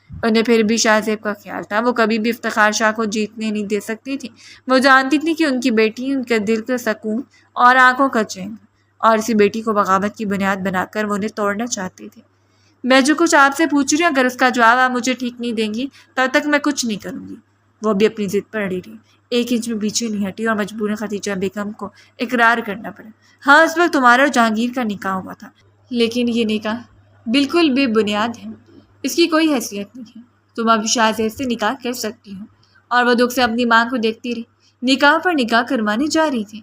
انہیں پھر بھی شاہزیب کا خیال تھا، وہ کبھی بھی افتخار شاہ کو جیتنے نہیں دے سکتی تھی۔ وہ جانتی تھی کہ ان کی بیٹی ان کے دل کا سکون اور آنکھوں کا چین، اور اسی بیٹی کو بغاوت کی بنیاد بنا کر وہ انہیں توڑنا چاہتے تھے۔ میں جو کچھ آپ سے پوچھ رہی ہوں، اگر اس کا جواب آپ مجھے ٹھیک نہیں دیں گی تب تک میں کچھ نہیں کروں گی۔ وہ بھی اپنی ضد پر اڑی رہی، 1 انچ میں پیچھے نہیں ہٹی اور مجبوراً خدیجہ بیگم کو اقرار کرنا پڑا۔ ہاں، اس وقت تمہارا اور جہانگیر کا نکاح ہوا تھا، لیکن یہ نکاح بالکل بے بنیاد ہے، اس کی کوئی حیثیت نہیں ہے۔ تم اب شاہزیب سے نکاح کر سکتی ہو۔ اور وہ دکھ سے اپنی ماں کو دیکھتی رہی۔ نکاح پر نکاح کروانے جا رہی تھی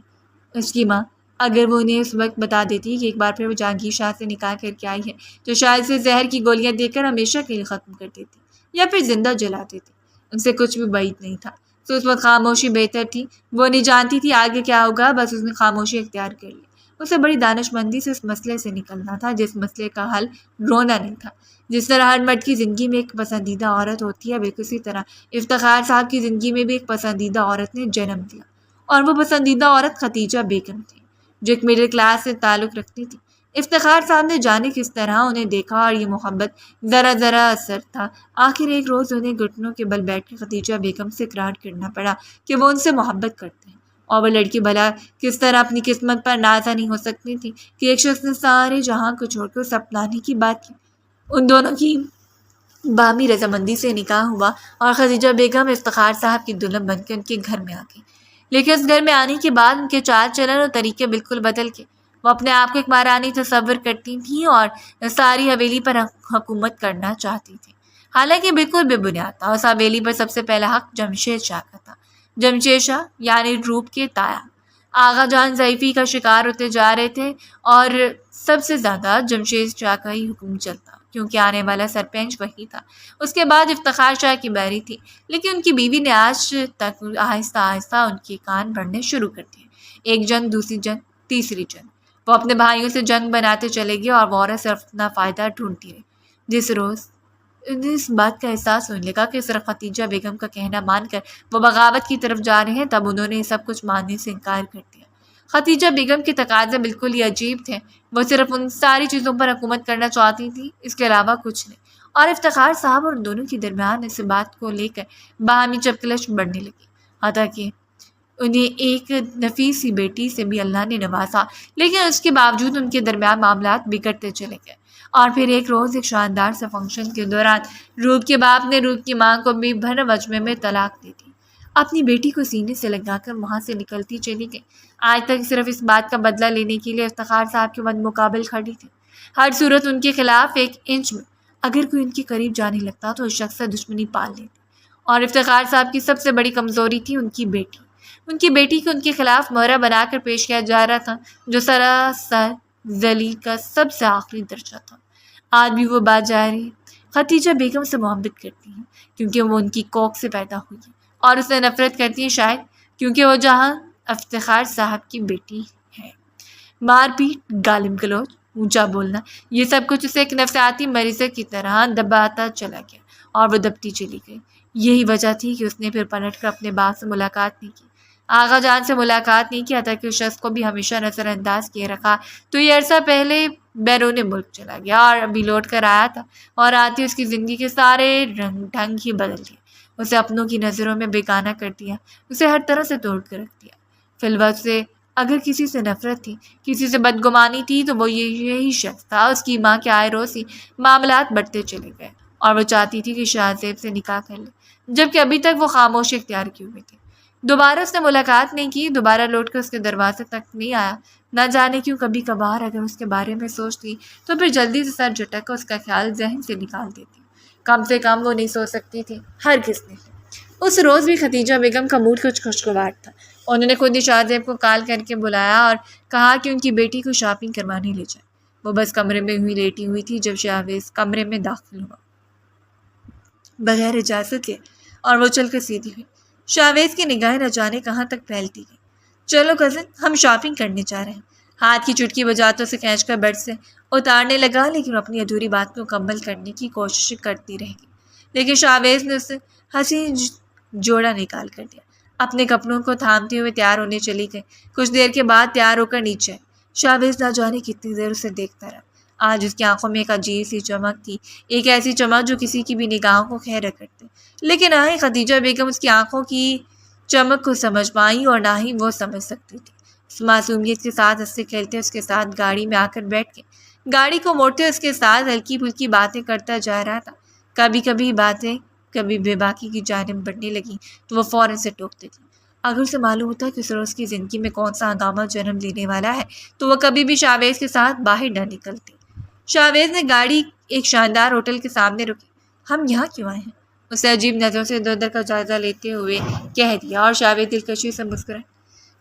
اس کی ماں۔ اگر وہ انہیں اس وقت بتا دیتی کہ ایک بار پھر وہ جہانگیر شاہ سے نکاح کر کے آئی ہے تو شاید سے زہر کی گولیاں دے کر ہمیشہ کے لیے ختم کر دیتی یا پھر زندہ جلا دیتی، ان سے کچھ بھی بعید نہیں تھا۔ تو اس وقت خاموشی بہتر تھی۔ وہ نہیں جانتی تھی آگے کیا ہوگا، بس اس نے خاموشی اختیار کر لی۔ اسے بڑی دانش مندی سے اس مسئلے سے نکلنا تھا جس مسئلے کا حل رونا نہیں تھا۔ جس طرح ہر مرد کی زندگی میں ایک پسندیدہ عورت ہوتی ہے، بالکل اسی طرح افتخار صاحب کی زندگی میں بھی ایک پسندیدہ عورت نے جنم دیا، اور وہ پسندیدہ عورت خدیجہ بیگم تھی جو ایک مڈل کلاس سے تعلق رکھتی تھی۔ افتخار صاحب نے جانے کس طرح انہیں دیکھا اور یہ محبت ذرا ذرا اثر تھا۔ آخر ایک روز انہیں گھٹنوں کے بل بیٹھ کر خدیجہ بیگم سے اقرار کرنا پڑا کہ وہ ان سے محبت کرتے ہیں، اور وہ لڑکی بھلا کس طرح اپنی قسمت پر نازہ نہیں ہو سکتی تھی کہ ایک شخص نے سارے جہاں کو چھوڑ کر اسے اپنانے کی بات کی۔ ان دونوں کی باہمی رضامندی سے نکاح ہوا اور خدیجہ بیگم افتخار صاحب کی دلہن بن کے ان کے گھر میں آ گئی۔ لیکن اس گھر میں آنے کے بعد ان کے چال چلن اور طریقے بالکل بدل گئے۔ وہ اپنے آپ کو ایک مہارانی تصور کرتی تھیں اور ساری حویلی پر حکومت کرنا چاہتی تھیں، حالانکہ بالکل بے بنیاد تھا۔ اس حویلی پر سب سے پہلا حق جمشید شاہ کا تھا۔ جمشید شاہ یعنی روپ کے تایا آغا جان ضعیفی کا شکار ہوتے جا رہے تھے، اور سب سے زیادہ جمشید شاہ کا ہی حکم چلتا کیونکہ آنے والا سرپنچ وہی تھا۔ اس کے بعد افتخار شاہ کی باری تھی، لیکن ان کی بیوی نے آج تک آہستہ آہستہ ان کے کان بھرنے شروع کر دیے۔ ایک جنگ، دوسری جنگ، تیسری جنگ، وہ اپنے بھائیوں سے جنگ بناتے چلے گئے اور وہ عورت صرف اپنا فائدہ ڈھونڈتی رہی۔ جس روز انہیں اس بات کا احساس ہونے لگا کہ صرف خدیجہ بیگم کا کہنا مان کر وہ بغاوت کی طرف جا رہے ہیں، تب انہوں نے سب کچھ ماننے سے انکار کر دیا۔ خدیجہ بیگم کے تقاضے بالکل ہی عجیب تھے۔ وہ صرف ان ساری چیزوں پر حکومت کرنا چاہتی تھی، اس کے علاوہ کچھ نہیں۔ اور افتخار صاحب اور دونوں کے درمیان اس بات کو لے کر باہمی چپکلش بڑھنے لگی، حتیٰ کہ انہیں ایک نفیس سی بیٹی سے بھی اللہ نے نوازا، لیکن اس کے باوجود ان کے درمیان معاملات بگڑتے چلے گئے۔ اور پھر ایک روز ایک شاندار سے فنکشن کے دوران روپ کے باپ نے روپ کی ماں کو بھی بھر مجمع میں طلاق دے دی۔ اپنی بیٹی کو سینے سے لگا کر وہاں سے نکلتی چلی گئی۔ آج تک صرف اس بات کا بدلہ لینے کے لیے افتخار صاحب کے مد مقابل کھڑی تھی۔ ہر صورت ان کے خلاف 1 انچ میں اگر کوئی ان کے قریب جانے لگتا تو اس شخص سے دشمنی پال لیتی۔ اور افتخار صاحب کی سب سے بڑی کمزوری تھی ان کی بیٹی۔ ان کی بیٹی کو ان کے خلاف مہرہ بنا کر پیش کیا جا رہا تھا، جو سراسر ذلیل کا سب سے آخری درجہ تھا۔ آج بھی وہ بات جاری ہے۔ ختیجہ بیگم سے محبت کرتی ہیں کیونکہ وہ ان کی کوکھ سے پیدا ہوئی ہے، اور اس سے نفرت کرتی ہیں شاید کیونکہ وہ جہاں افتخار صاحب کی بیٹی ہے۔ مار پیٹ، گالم گلوچ، اونچا بولنا، یہ سب کچھ اسے ایک نفسیاتی مریض کی طرح دباتا چلا گیا، اور وہ دبتی چلی گئی۔ یہی وجہ تھی کہ اس نے پھر پلٹ کر اپنے باپ سے ملاقات نہیں کی، آغا جان سے ملاقات نہیں کیا، تاکہ اس شخص کو بھی ہمیشہ نظر انداز کیے رکھا تو یہ عرصہ پہلے بیرون ملک چلا گیا اور ابھی لوٹ کر آیا تھا، اور آتی اس کی زندگی کے سارے رنگ ڈھنگ ہی بدل دیے، اسے اپنوں کی نظروں میں بیگانہ کر دیا، اسے ہر طرح سے توڑ کر رکھ دیا۔ فی الوقت سے اگر کسی سے نفرت تھی، کسی سے بدگمانی تھی تو وہ یہی شخص تھا۔ اس کی ماں کے آئے روز ہی معاملات بڑھتے چلے گئے، اور وہ چاہتی تھی کہ شاہ زیب سے نکاح کر لے، جبکہ ابھی تک وہ خاموشی اختیار کیے ہوئے تھے۔ دوبارہ اس نے ملاقات نہیں کی، دوبارہ لوٹ کر اس کے دروازے تک نہیں آیا۔ نہ جانے کیوں کبھی کبھار اگر اس کے بارے میں سوچتی تو پھر جلدی سے سر جھٹک کر اس کا خیال ذہن سے نکال دیتی۔ کم سے کم وہ نہیں سو سکتی تھی، ہرگز نہیں۔ اس روز بھی ختیجہ بیگم کا موڈ کچھ خوشگوار تھا۔ انہوں نے خود ہی شاہ زیب کو کال کر کے بلایا اور کہا کہ ان کی بیٹی کو شاپنگ کروانے لے جائے۔ وہ بس کمرے میں لیٹی ہوئی تھی جب شاہویز کمرے میں داخل ہوا بغیر اجازت کے، اور وہ چل کر سیدھی ہوئی۔ شاہویز کی نگاہیں نہ جانے کہاں تک پھیلتی گئی۔ چلو کزن، ہم شاپنگ کرنے جا رہے ہیں۔ ہاتھ کی چٹکی بجاتے اسے کھینچ کر بیڈ سے اتارنے لگا، لیکن اپنی ادھوری بات کو مکمل کرنے کی کوشش کرتی رہ گئی۔ لیکن شاہویز نے اسے حسین جوڑا نکال کر دیا۔ اپنے کپڑوں کو تھامتے ہوئے تیار ہونے چلی گئی۔ کچھ دیر کے بعد تیار ہو کر نیچے۔ شاہویز نہ جانے کتنی دیر اسے دیکھتا رہا۔ آج اس کی آنکھوں میں ایک عجیب سی چمک تھی، ایک ایسی چمک جو کسی کی بھی نگاہوں کو خیرہ کرتے، لیکن نہ ہی ختیجہ بیگم اس کی آنکھوں کی چمک کو سمجھ پائی اور نہ ہی وہ سمجھ سکتی تھی۔ اس معصومیت کے ساتھ ہنستے کھیلتے اس کے ساتھ گاڑی میں آ کر بیٹھ کے گاڑی کو موڑتے اس کے ساتھ ہلکی پھلکی باتیں کرتا جا رہا تھا۔ کبھی کبھی باتیں کبھی بے باکی کی جانب بڑھنے لگی تو وہ فوراً سے ٹوکتے تھے۔ اگر اسے معلوم ہوتا کہ اس روز کی زندگی میں کون سا ہنگامہ جنم لینے والا ہے تو وہ کبھی بھی شاہویز کے ساتھ باہر نہ نکلتی۔ شاہویز نے گاڑی ایک شاندار ہوٹل کے سامنے روکی۔ ہم یہاں کیوں آئے ہیں؟ اسے عجیب نظروں سے ادھر ادھر کا جائزہ لیتے ہوئے کہہ دیا، اور شاہویز دلکشی سے مسکرائے۔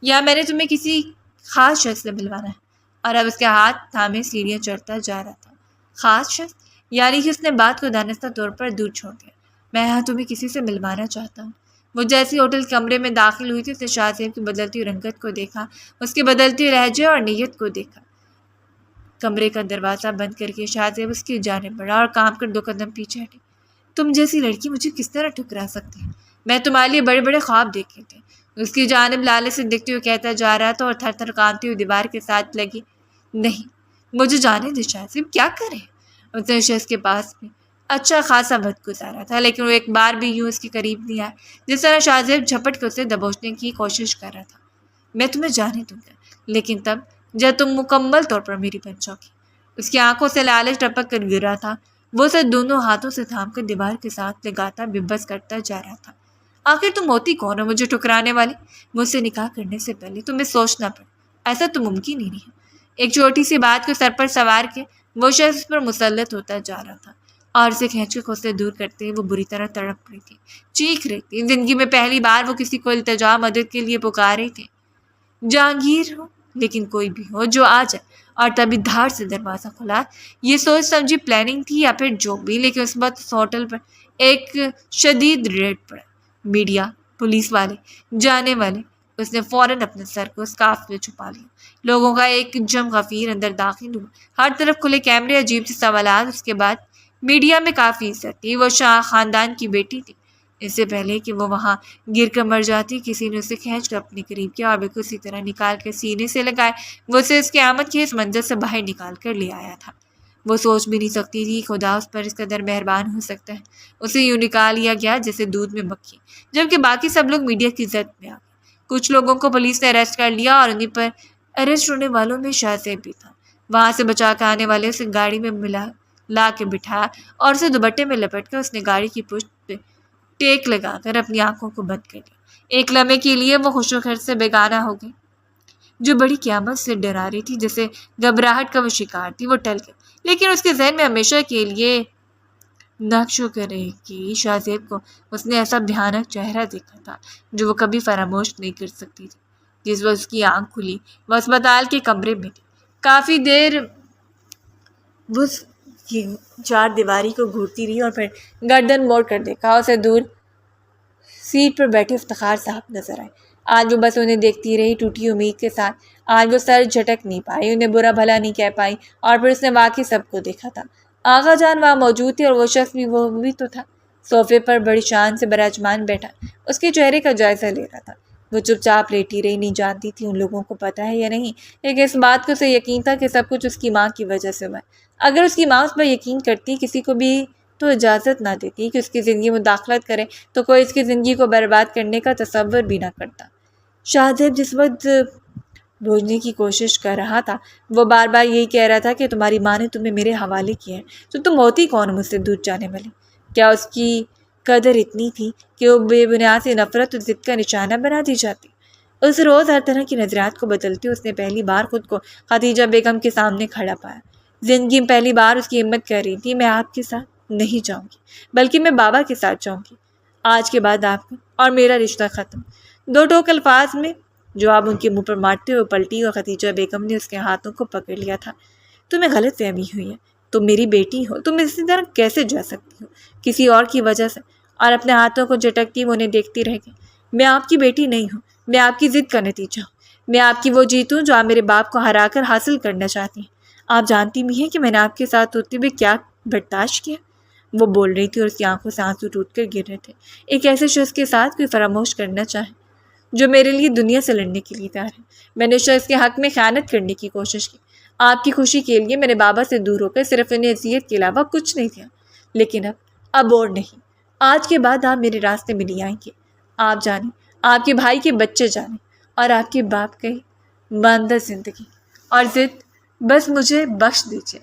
یا میں نے تمہیں کسی خاص شخص سے ملوانا ہے، اور اب اس کے ہاتھ تھامے سیڑھیاں چڑھتا جا رہا تھا۔ خاص شخص؟ یعنی کہ اس نے بات کو دانستہ طور پر دور چھوڑ دیا۔ میں یہاں تمہیں کسی سے ملوانا چاہتا ہوں۔ وہ جیسی ہوٹل کمرے میں داخل ہوئی تھی، اس نے شاہ زیب کی بدلتی ہوئی رنگت کو دیکھا، اس کے بدلتے ہوئے لہجے اور نیت کو دیکھا۔ کمرے کا دروازہ بند کر کے شاہ زیب اس کی جانب بڑھا اور کام کر 2 قدم پیچھے ہٹے۔ تم جیسی لڑکی مجھے کس طرح ٹھکرا سکتی ہے؟ میں تمہارے لیے بڑے بڑے خواب دیکھے تھے۔ اس کی جانب لالچ سے دیکھتے ہوئے کہتا جا رہا تھا، اور تھر تھر کانپتی ہوئی دیوار کے ساتھ لگی۔ نہیں، مجھے جانے دے شاہ زیب، کیا کریں؟ اس نے شخص کے پاس بھی اچھا خاصا وقت گزارا تھا، لیکن وہ ایک بار بھی یوں اس کے قریب نہیں آیا جس طرح شاہ زیب جھپٹ کے اسے دبوچنے کی کوشش کر رہا تھا۔ میں تمہیں جانے دوں گا، لیکن تب جب تم مکمل طور پر میری بن جاؤ گی۔ اس کی آنکھوں سے لالچ ٹپک کر گر رہا تھا۔ وہ اسے دونوں ہاتھوں سے تھام کر دیوار کے ساتھ لگاتا بے بس کرتا جا رہا تھا۔ آخر تم ہوتی کون ہو مجھے ٹھکرانے والی؟ مجھ سے نکاح کرنے سے پہلے تمہیں سوچنا پڑا، ایسا تو ممکن ہی نہیں ہے۔ ایک چھوٹی سی بات کو سر پر سوار کے وہ شخص اس پر مسلط ہوتا جا رہا تھا، اور اسے کھینچ کے خود سے دور کرتے وہ بری طرح تڑپ رہی تھی، چیخ رہی تھی۔ زندگی میں پہلی بار وہ کسی کو التجا مدد کے لیے پکار رہی تھی۔ جہانگیر ہو، لیکن کوئی بھی ہو جو آ جائے، اور تبھی دھاڑ سے دروازہ کھلا۔ یہ سوچ سمجھی پلاننگ تھی یا پھر جو بھی، لیکن اس وقت اس ہوٹل پر ایک شدید ریڈ پڑا۔ میڈیا، پولیس والے، جانے والے۔ اس نے فوراً اپنے سر کو اسکارف میں چھپا لیا۔ لوگوں کا ایک جم غفیر اندر داخل ہوا، ہر طرف کھلے کیمرے، عجیب سے سوالات۔ اس کے بعد میڈیا میں کافی عزت تھی۔ وہ شاہ خاندان کی بیٹی تھی۔ اس سے پہلے کہ وہ وہاں گر کر مر جاتی، کسی نے اسے کھینچ کر اپنے قریب کیا اور بالکل اسی طرح نکال کر سینے سے لگائے وہ اسے اس قیامت کے اس منظر سے باہر نکال کر لے آیا تھا۔ وہ سوچ بھی نہیں سکتی تھی خدا اس پر اس قدر مہربان ہو سکتا ہے۔ اسے یوں نکال لیا گیا جیسے دودھ میں مکھی، جبکہ باقی سب لوگ میڈیا کی زد میں آ گئے۔ کچھ لوگوں کو پولیس نے اریسٹ کر لیا اور انہیں پر اریسٹ ہونے والوں میں شاہ زیب بھی تھا۔ وہاں سے بچا کے آنے والے اسے گاڑی میں لا کے بٹھایا اور اسے دوپٹے میں لپٹ کر اس نے گاڑی کی پشت پہ ٹیک لگا کر اپنی آنکھوں کو بند کر لیا۔ ایک لمحے کے لیے وہ خوش و خرچ سے بیگانہ ہو گئی، جو بڑی قیامت سے ڈرا رہی تھی، جسے گھبراہٹ کا وہ شکار تھی، وہ ٹل گئی۔ لیکن اس کے ذہن میں ہمیشہ کے لیے نقش و کرے کہ شاہ زیب کو اس نے ایسا بھیانک چہرہ دیکھا تھا جو وہ کبھی فراموش نہیں کر سکتی تھی۔ جس وقت اس کی آنکھ کھلی وہ اسپتال کے کمرے میں تھی۔ کافی دیر وہ اس کی چار دیواری کو گھورتی رہی اور پھر گردن موڑ کر دیکھا، اسے دور سیٹ پر بیٹھے افتخار صاحب نظر آئے۔ آج وہ بس انہیں دیکھتی رہی ٹوٹی امید کے ساتھ۔ آج وہ سر جھٹک نہیں پائی، انہیں برا بھلا نہیں کہہ پائی، اور پھر اس نے واقعی سب کو دیکھا تھا۔ آغا جان وہاں موجود تھے اور وہ شخص بھی، وہ بھی تو تھا، صوفے پر بڑی شان سے براجمان بیٹھا اس کے چہرے کا جائزہ لے رہا تھا۔ وہ چپ چاپ لیٹی رہی، نہیں جانتی تھی ان لوگوں کو پتہ ہے یا نہیں، لیکن اس بات کو اسے یقین تھا کہ سب کچھ اس کی ماں کی وجہ سے ہوا ہے۔ اگر اس کی ماں اس پر یقین کرتی، کسی کو بھی تو اجازت نہ دیتی کہ اس کی زندگی میں مداخلت کرے، تو کوئی اس کی زندگی کو برباد کرنے کا تصور بھی نہ کرتا۔ شاہ زیب جس وقت بوجھنے کی کوشش کر رہا تھا، وہ بار بار یہی کہہ رہا تھا کہ تمہاری ماں نے تمہیں میرے حوالے کیا ہے، تو تم ہوتی کون مجھ سے دور جانے والی؟ کیا اس کی قدر اتنی تھی کہ وہ بے بنیاد سے نفرت اور ضد کا نشانہ بنا دی جاتی؟ اس روز ہر طرح کی نظریات کو بدلتی اس نے پہلی بار خود کو خدیجہ بیگم کے سامنے کھڑا پایا۔ زندگی میں پہلی بار اس کی ہمت کر رہی تھی، میں آپ کے ساتھ نہیں جاؤں گی، بلکہ میں بابا کے ساتھ جاؤں گی۔ آج کے بعد آپ کا اور میرا رشتہ ختم۔ دو ٹوک الفاظ میں جواب ان کے منہ پر مارتے ہوئے پلٹی اور خدیجہ بیگم نے اس کے ہاتھوں کو پکڑ لیا تھا۔ تمہیں غلط فہمی ہوئی ہے، تم میری بیٹی ہو، تم اسی طرح کیسے جا سکتی ہو کسی اور کی وجہ سے؟ اور اپنے ہاتھوں کو جھٹکتی وہ انہیں دیکھتی رہ گئی۔ میں آپ کی بیٹی نہیں ہوں، میں آپ کی ضد کا نتیجہ ہوں، میں آپ کی وہ جیت ہوں جو آپ میرے باپ کو ہرا کر حاصل کرنا چاہتی ہیں۔ آپ جانتی بھی ہیں کہ میں نے آپ کے ساتھ ہوتے ہوئے کیا برداشت کیا؟ وہ بول رہی تھی اور اس کی آنکھوں سے آنسو ٹوٹ کر گر رہے تھے۔ ایک ایسے شخص کے ساتھ کوئی فراموش کرنا چاہے جو میرے لیے دنیا سے لڑنے کے لیے تیار ہے۔ میں نے شخص کے حق میں خیانت کرنے کی کوشش کی۔ آپ کی خوشی کے لیے میں نے بابا سے دور ہو کر صرف انہیں اذیت کے علاوہ کچھ نہیں کیا، لیکن اب اور نہیں۔ آج کے بعد آپ میرے راستے میں نہیں آئیں گے۔ آپ جانیں، آپ کے بھائی کے بچے جانیں، اور آپ کے باپ کی ماندہ زندگی اور ضد بس مجھے بخش دیجیے۔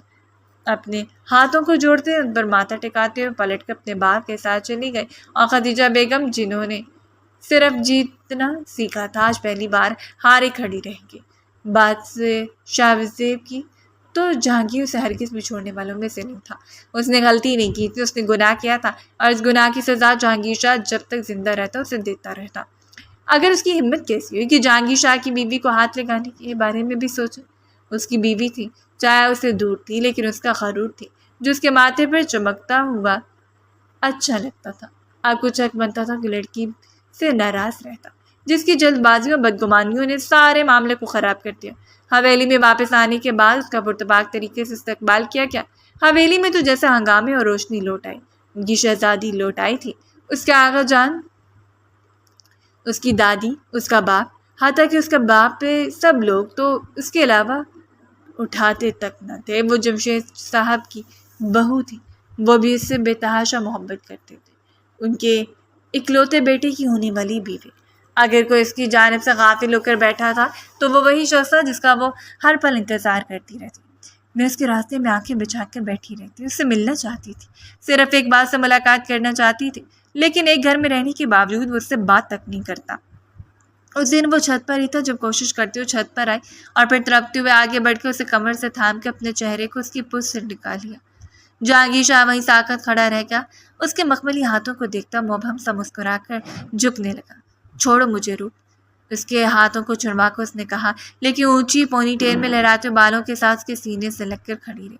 اپنے ہاتھوں کو جوڑتے ان پر ماتھا ٹکاتے ہوئے پلٹ کر اپنے باپ کے ساتھ چلی گئی، اور خدیجہ بیگم جنہوں نے صرف جیتنا سیکھا تھا، آج پہلی بار ہارے کھڑی رہ گئی۔ بات سے شاہ زیب کی تو جہانگیر اسے ہرگز بھی چھوڑنے والوں میں سے نہیں تھا۔ اس نے غلطی نہیں کی تھی، اس نے گناہ کیا تھا، اور اس گناہ کی سزا جہانگیر شاہ جب تک زندہ رہتا اسے دیتا رہتا۔ اگر اس کی ہمت کیسی ہوئی کہ جہانگیر شاہ کی بیوی کو ہاتھ لگانے کے بارے میں بھی سوچے؟ اس کی بیوی تھی، چاہے اسے دور تھی، لیکن اس کا غرور تھی جو اس کے ماتھے پر چمکتا ہوا اچھا لگتا تھا۔ اب کچھ حق بنتا تھا کہ لڑکی سے ناراض رہتا، جس کی جلد بازیوں اور بدگمانیوں نے سارے معاملے کو خراب کر دیا۔ حویلی میں واپس آنے کے بعد اس کا پرتپاک طریقے سے استقبال کیا گیا۔ حویلی میں تو جیسے ہنگامے اور روشنی لوٹ آئی۔ ان کی شہزادی لوٹ آئی تھی، اس کے آغا جان، اس کی دادی، اس کا باپ، حتیٰ کہ اس کا باپ پہ سب لوگ تو اس کے علاوہ اٹھاتے تک نہ تھے۔ وہ جمشید صاحب کی بہو تھی، وہ بھی اس سے بے تحاشا محبت کرتے تھے، ان کے اکلوتے بیٹے کی ہونے والی بیوی۔ اگر کوئی اس کی جانب سے غافل ہو کر بیٹھا تھا تو وہ وہی شخص تھا جس کا وہ ہر پل انتظار کرتی رہتی۔ میں اس کے راستے میں آنکھیں بچھا کر بیٹھی رہتی، اس سے ملنا چاہتی تھی، صرف ایک بات سے ملاقات کرنا چاہتی تھی، لیکن ایک گھر میں رہنے کے باوجود وہ اس سے بات تک نہیں کرتا۔ اس دن وہ چھت پر ہی تھا جب کوشش کرتے ہوئے چھت پر آئی، اور پھر تڑپتے ہوئے آگے بڑھ کے اسے کمر سے تھام کے اپنے چہرے کو اس کی پشت سے نکال لیا۔ جہانگیر شاہ وہیں ساکت کھڑا رہ گیا، اس کے مخملی ہاتھوں کو دیکھتا مبہم سا مسکرا کر جھکنے لگا۔ چھوڑو مجھے روپ، اس کے ہاتھوں کو چھڑوا کر اس نے کہا، لیکن اونچی پونی ٹیل میں لہراتے بالوں کے ساتھ اس کے سینے سے لگ کر کھڑی رہی۔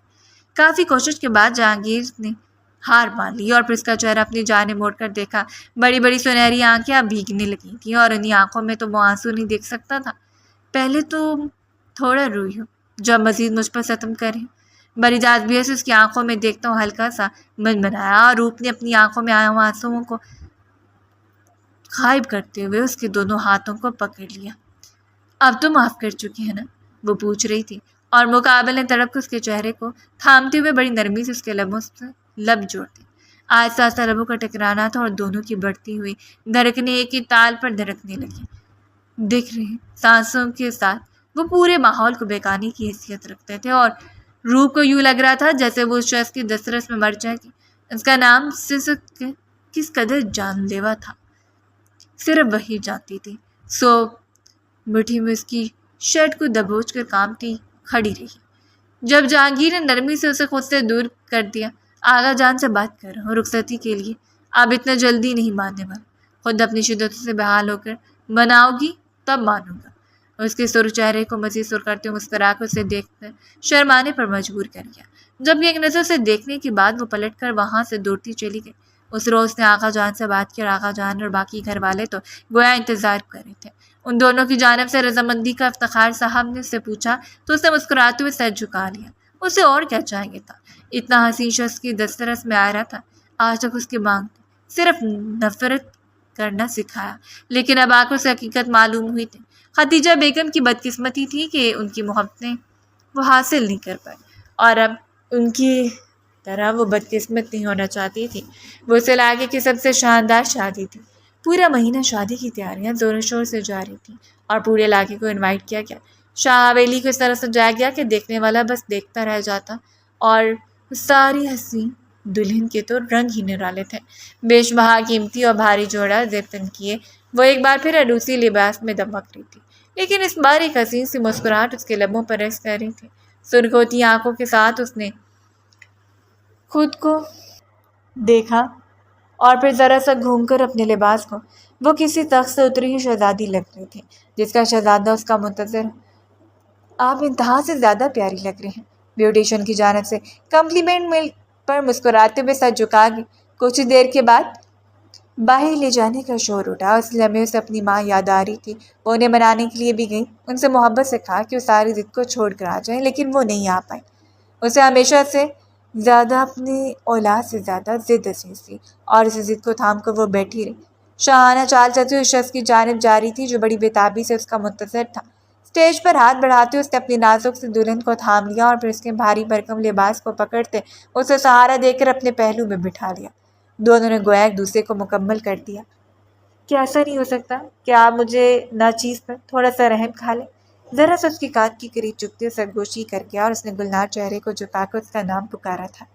کافی کوشش کے بعد جہانگیر نے ہار مان لی اور پھر اس کا چہرہ اپنی جانب موڑ کر دیکھا۔ بڑی بڑی سنہری آنکھیں اب بھیگنے لگی تھیں، اور انہیں آنکھوں میں تو وہ آنسو نہیں دیکھ سکتا تھا۔ پہلے تو تھوڑا روئی ہو، جب مزید مجھ پر ستم کریں۔ بڑی جاذبے سے اس کی آنکھوں میں دیکھتا ہوں ہلکا سا منمنایا، اور روپ نے اپنی آنکھوں میں آئے ہوئے آنسوؤں کو غائب کرتے ہوئے اس کے دونوں ہاتھوں کو پکڑ لیا۔ اب تو معاف کر چکی ہے نا؟ وہ پوچھ رہی تھی، اور مقابل نے تڑپ کر اس کے چہرے کو تھامتے ہوئے بڑی نرمی سے اس کے لبوں سے لب جوڑتے۔ آہستہ آہستہ لبوں کا ٹکرانا تھا اور دونوں کی بڑھتی ہوئی دھڑکنیں ایک ہی تال پر دھڑکنے لگیں۔ دکھ رہے سانسوں کے ساتھ وہ پورے ماحول کو بہکانے کی حیثیت رکھتے تھے، اور روح کو یوں لگ رہا تھا جیسے وہ اس شخص کی دسترس میں مر جائے گی۔ اس کا نام سسک کس قدر جان لیوا تھا صرف وہی جانتی تھی۔ سو مٹھی میں اس کی شرٹ کو دبوچ کر کانپتی کھڑی رہی۔ جب جہانگیر نے نرمی سے اسے خود سے دور کر دیا، آغا جان سے بات کر رہا ہوں رخصتی کے لیے، آپ اتنا جلدی نہیں ماننے والا، خود اپنی شدتوں سے بحال ہو کر مناؤ گی تب مانوں گا۔ اس کے سرخ چہرے کو مزید سرخ کرتے مسکرا کر اسے دیکھ کر شرمانے پر مجبور کر گیا۔ جب ایک نظر سے دیکھنے کے بعد وہ پلٹ کر وہاں سے دوڑتی چلی گئی۔ اس روز نے آغا جان سے بات کی اور آغا جان اور باقی گھر والے تو گویا انتظار کر رہے تھے۔ ان دونوں کی جانب سے رضامندی کا افتخار صاحب نے اس سے پوچھا تو اس نے مسکراتے ہوئے سر جھکا لیا۔ اسے اور کیا چاہیے تھا؟ اتنا حسین شخص کی دسترس میں آ رہا تھا، آج تک اس کی مانگ صرف نفرت کرنا سکھایا، لیکن اب آ کر اسے حقیقت معلوم ہوئی تھی۔ خدیجہ بیگم کی بدقسمتی تھی کہ ان کی محبتیں وہ حاصل نہیں کر پائی، اور اب ان کی طرح وہ بدقسمت نہیں ہونا چاہتی تھی۔ وہ اس علاقے کی سب سے شاندار شادی تھی۔ پورا مہینہ شادی کی تیاریاں زور و شور سے جاری تھیں اور پورے علاقے کو انوائٹ کیا گیا۔ شاہ حویلی کو اس طرح سجایا گیا کہ دیکھنے والا بس دیکھتا رہ جاتا، اور ساری حسین دلہن کے تو رنگ ہی نرالے تھے۔ بیش بہا قیمتی اور بھاری جوڑا زیب تن کیے وہ ایک بار پھر عروسی لباس میں دمک رہی تھی، لیکن اس بار ایک حسین سی مسکراہٹ اس کے لبوں پر رقص کر رہی تھی۔ سرخ ہوتی آنکھوں کے ساتھ اس نے خود کو دیکھا اور پھر ذرا سا گھوم کر اپنے لباس کو وہ کسی تخت سے اتری ہوئی شہزادی لگ رہی تھی جس کا شہزادہ اس کا منتظر ہو۔ آپ انتہا سے زیادہ پیاری لگ رہی ہیں، بیوٹیشین کی جانب سے کمپلیمنٹ مل پر مسکراتے ہوئے سر جھکا گئی۔ کچھ دیر کے بعد باہر لے جانے کا شور اٹھا۔ اس لمحے اسے اپنی ماں یاد آ رہی تھی۔ وہ انہیں منانے کے لیے بھی گئی، ان سے محبت سے کہا کہ وہ ساری ضد کو چھوڑ کر آ جائیں، لیکن وہ نہیں آ پائی۔ اسے ہمیشہ سے زیادہ اپنی اولاد سے زیادہ ضد عزیز تھی، اور اس ضد کو تھام کر وہ بیٹھی رہی۔ شاہانہ چال چلتے ہوئے اس شخص کی جانب جاری تھی جو بڑی بےتابی سے اس کا منتظر تھا۔ اسٹیج پر ہاتھ بڑھاتے ہوئے اس نے اپنی نازک سی دلہن کو تھام لیا اور پھر اس کے بھاری بھرکم لباس کو پکڑتے اسے سہارا دے کر اپنے پہلو میں بٹھا لیا۔ دونوں نے گویا ایک دوسرے کو مکمل کر دیا۔ کیا ایسا نہیں ہو سکتا کہ آپ مجھے ناچیز پر تھوڑا سا رحم کھا لیں؟ ذرا سا اس کی کان کی قریب جھکتے سرگوشی کر گیا اور اس نے گلنار چہرے کو جھکا کر اس کا نام پکارا تھا۔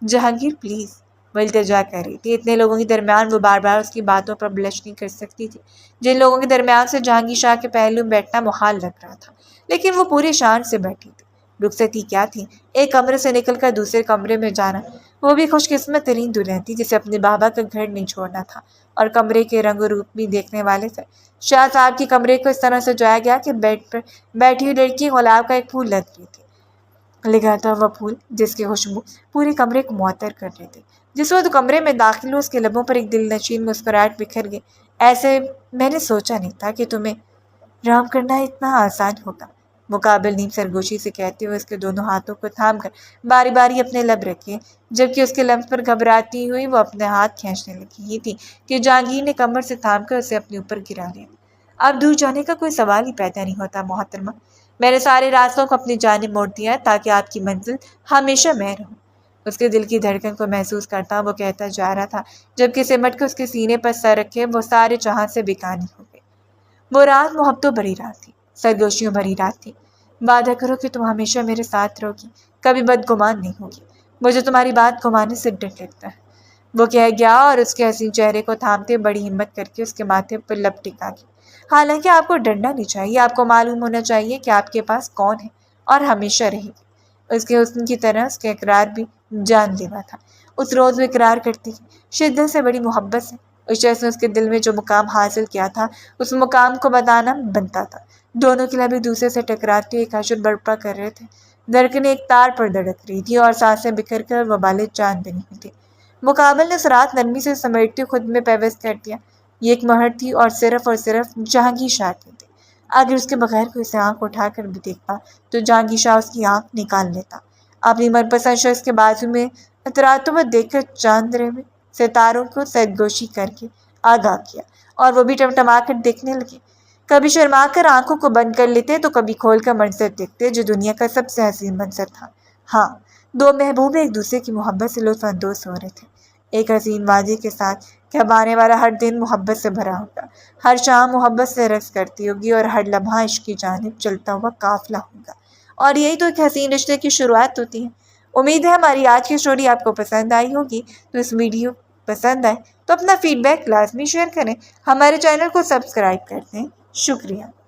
جہانگیر پلیز، وہ التجا کر رہی تھی۔ اتنے لوگوں کے درمیان وہ بار بار اس کی باتوں پر بلش نہیں کر سکتی تھی۔ جن لوگوں کے درمیان سے جہانگیر شاہ کے پہلو میں بیٹھنا محال لگ رہا تھا، لیکن وہ پورے شان سے بیٹھی تھی۔ رخصتی کیا تھی؟ ایک کمرے سے نکل کر دوسرے کمرے میں جانا۔ وہ بھی خوش قسمت ترین دلہن تھی جسے اپنے بابا کا گھر نہیں چھوڑنا تھا، اور کمرے کے رنگ و روپ بھی دیکھنے والے تھے۔ شاہ صاحب کے کمرے کو اس طرح سجایا گیا کہ بیڈ پر بیٹھی ہوئی لڑکی گلاب کا ایک پھول لگ رہی تھی، لگاتا ہوا پھول جس کی خوشبو پورے کمرے کو معطر کر رہے تھے۔ جس وقت کمرے میں داخل ہو اس کے لبوں پر ایک دل نشین مسکراہٹ بکھر گئی۔ ایسے میں نے سوچا نہیں تھا کہ تمہیں رام کرنا اتنا آسان ہوگا، مقابل نیم سرگوشی سے کہتے ہوئے اس کے دونوں ہاتھوں کو تھام کر باری باری اپنے لب رکھے، جبکہ اس کے لمس پر گھبراتی ہوئی وہ اپنے ہاتھ کھینچنے لگی ہی تھی کہ جہانگیر نے کمر سے تھام کر اسے اپنے اوپر گرا لیا۔ اب دور جانے کا کوئی سوال ہی پیدا نہیں ہوتا محترمہ، میں نے سارے راستوں کو اپنی جانب موڑ دیا ہے تاکہ آپ کی منزل ہمیشہ میں رہوں۔ اس کے دل کی دھڑکن کو محسوس کرتا وہ کہتا جا رہا تھا، جبکہ سمٹ کے اس کے سینے پر سر رکھے وہ سارے جہاں سے بیگانی ہو گئے۔ وہ رات محبتوں بھری رات تھی، سرگوشیوں بھری رات تھی۔ وعدہ کرو کہ تم ہمیشہ میرے ساتھ رہو گی، کبھی بدگمان نہیں ہوگی، مجھے تمہاری بات گمانے سے ڈر لگتا ہے، وہ کہہ گیا اور اس کے حسین چہرے کو تھامتے بڑی ہمت کر کے اس کے ماتھے پر لب ٹکا گیا۔ حالانکہ آپ کو ڈرنا نہیں چاہیے، آپ کو معلوم ہونا چاہیے کہ آپ کے پاس کون ہے اور ہمیشہ رہے گی۔ اس کے حسن کی طرح اس کا اقرار بھی جان لیوا تھا۔ اس روز وہ اقرار کرتی تھی، شدت سے، بڑی محبت سے۔ اس شخص نے اس کے دل میں جو مقام حاصل کیا تھا اس مقام کو بتانا بنتا تھا۔ دونوں کے لب ایک دوسرے سے ٹکراتے ایک حشر برپا کر رہے تھے، دھڑکنیں ایک تار پر دھڑک رہی تھی اور سانسیں بکھر کر وہ بالے جان بنی ہوئی تھی۔ مقابل نے اس رات نرمی سے سمیٹتے خود میں پیوست کر دیا۔ یہ ایک مہر تھی اور صرف جہانگیر شاہ کی تھی۔ اگر اس کے بغیر کوئی اسے آنکھ اٹھا کر بھی دیکھتا تو جہانگیر شاہ اس کی آنکھ نکال لیتا۔ اپنی من پسند شخص کے بازو میں اتراتے دیکھ کر چاندرے میں ستاروں کو سرگوشی کر کے آگاہ کیا، اور وہ بھی ٹمٹما کر دیکھنے لگے۔ کبھی شرما کر آنکھوں کو بند کر لیتے تو کبھی کھول کر منظر دیکھتے جو دنیا کا سب سے حسین منظر تھا۔ ہاں، دو محبوب ایک دوسرے کی محبت سے لطف اندوز ہو رہے تھے، ایک حسین وادی کے ساتھ کہ اب آنے والا ہر دن محبت سے بھرا ہوگا، ہر شام محبت سے رقص کرتی ہوگی اور ہر لمحہ عشق کی جانب چلتا ہوا قافلہ ہوگا۔ اور یہی تو ایک حسین رشتے کی شروعات ہوتی ہے۔ امید ہے ہماری آج کی اسٹوری آپ کو پسند آئی ہوگی۔ تو اس ویڈیو پسند آئے تو اپنا فیڈ بیک لازمی شیئر کریں، ہمارے چینل کو سبسکرائب کر دیں۔ شکریہ۔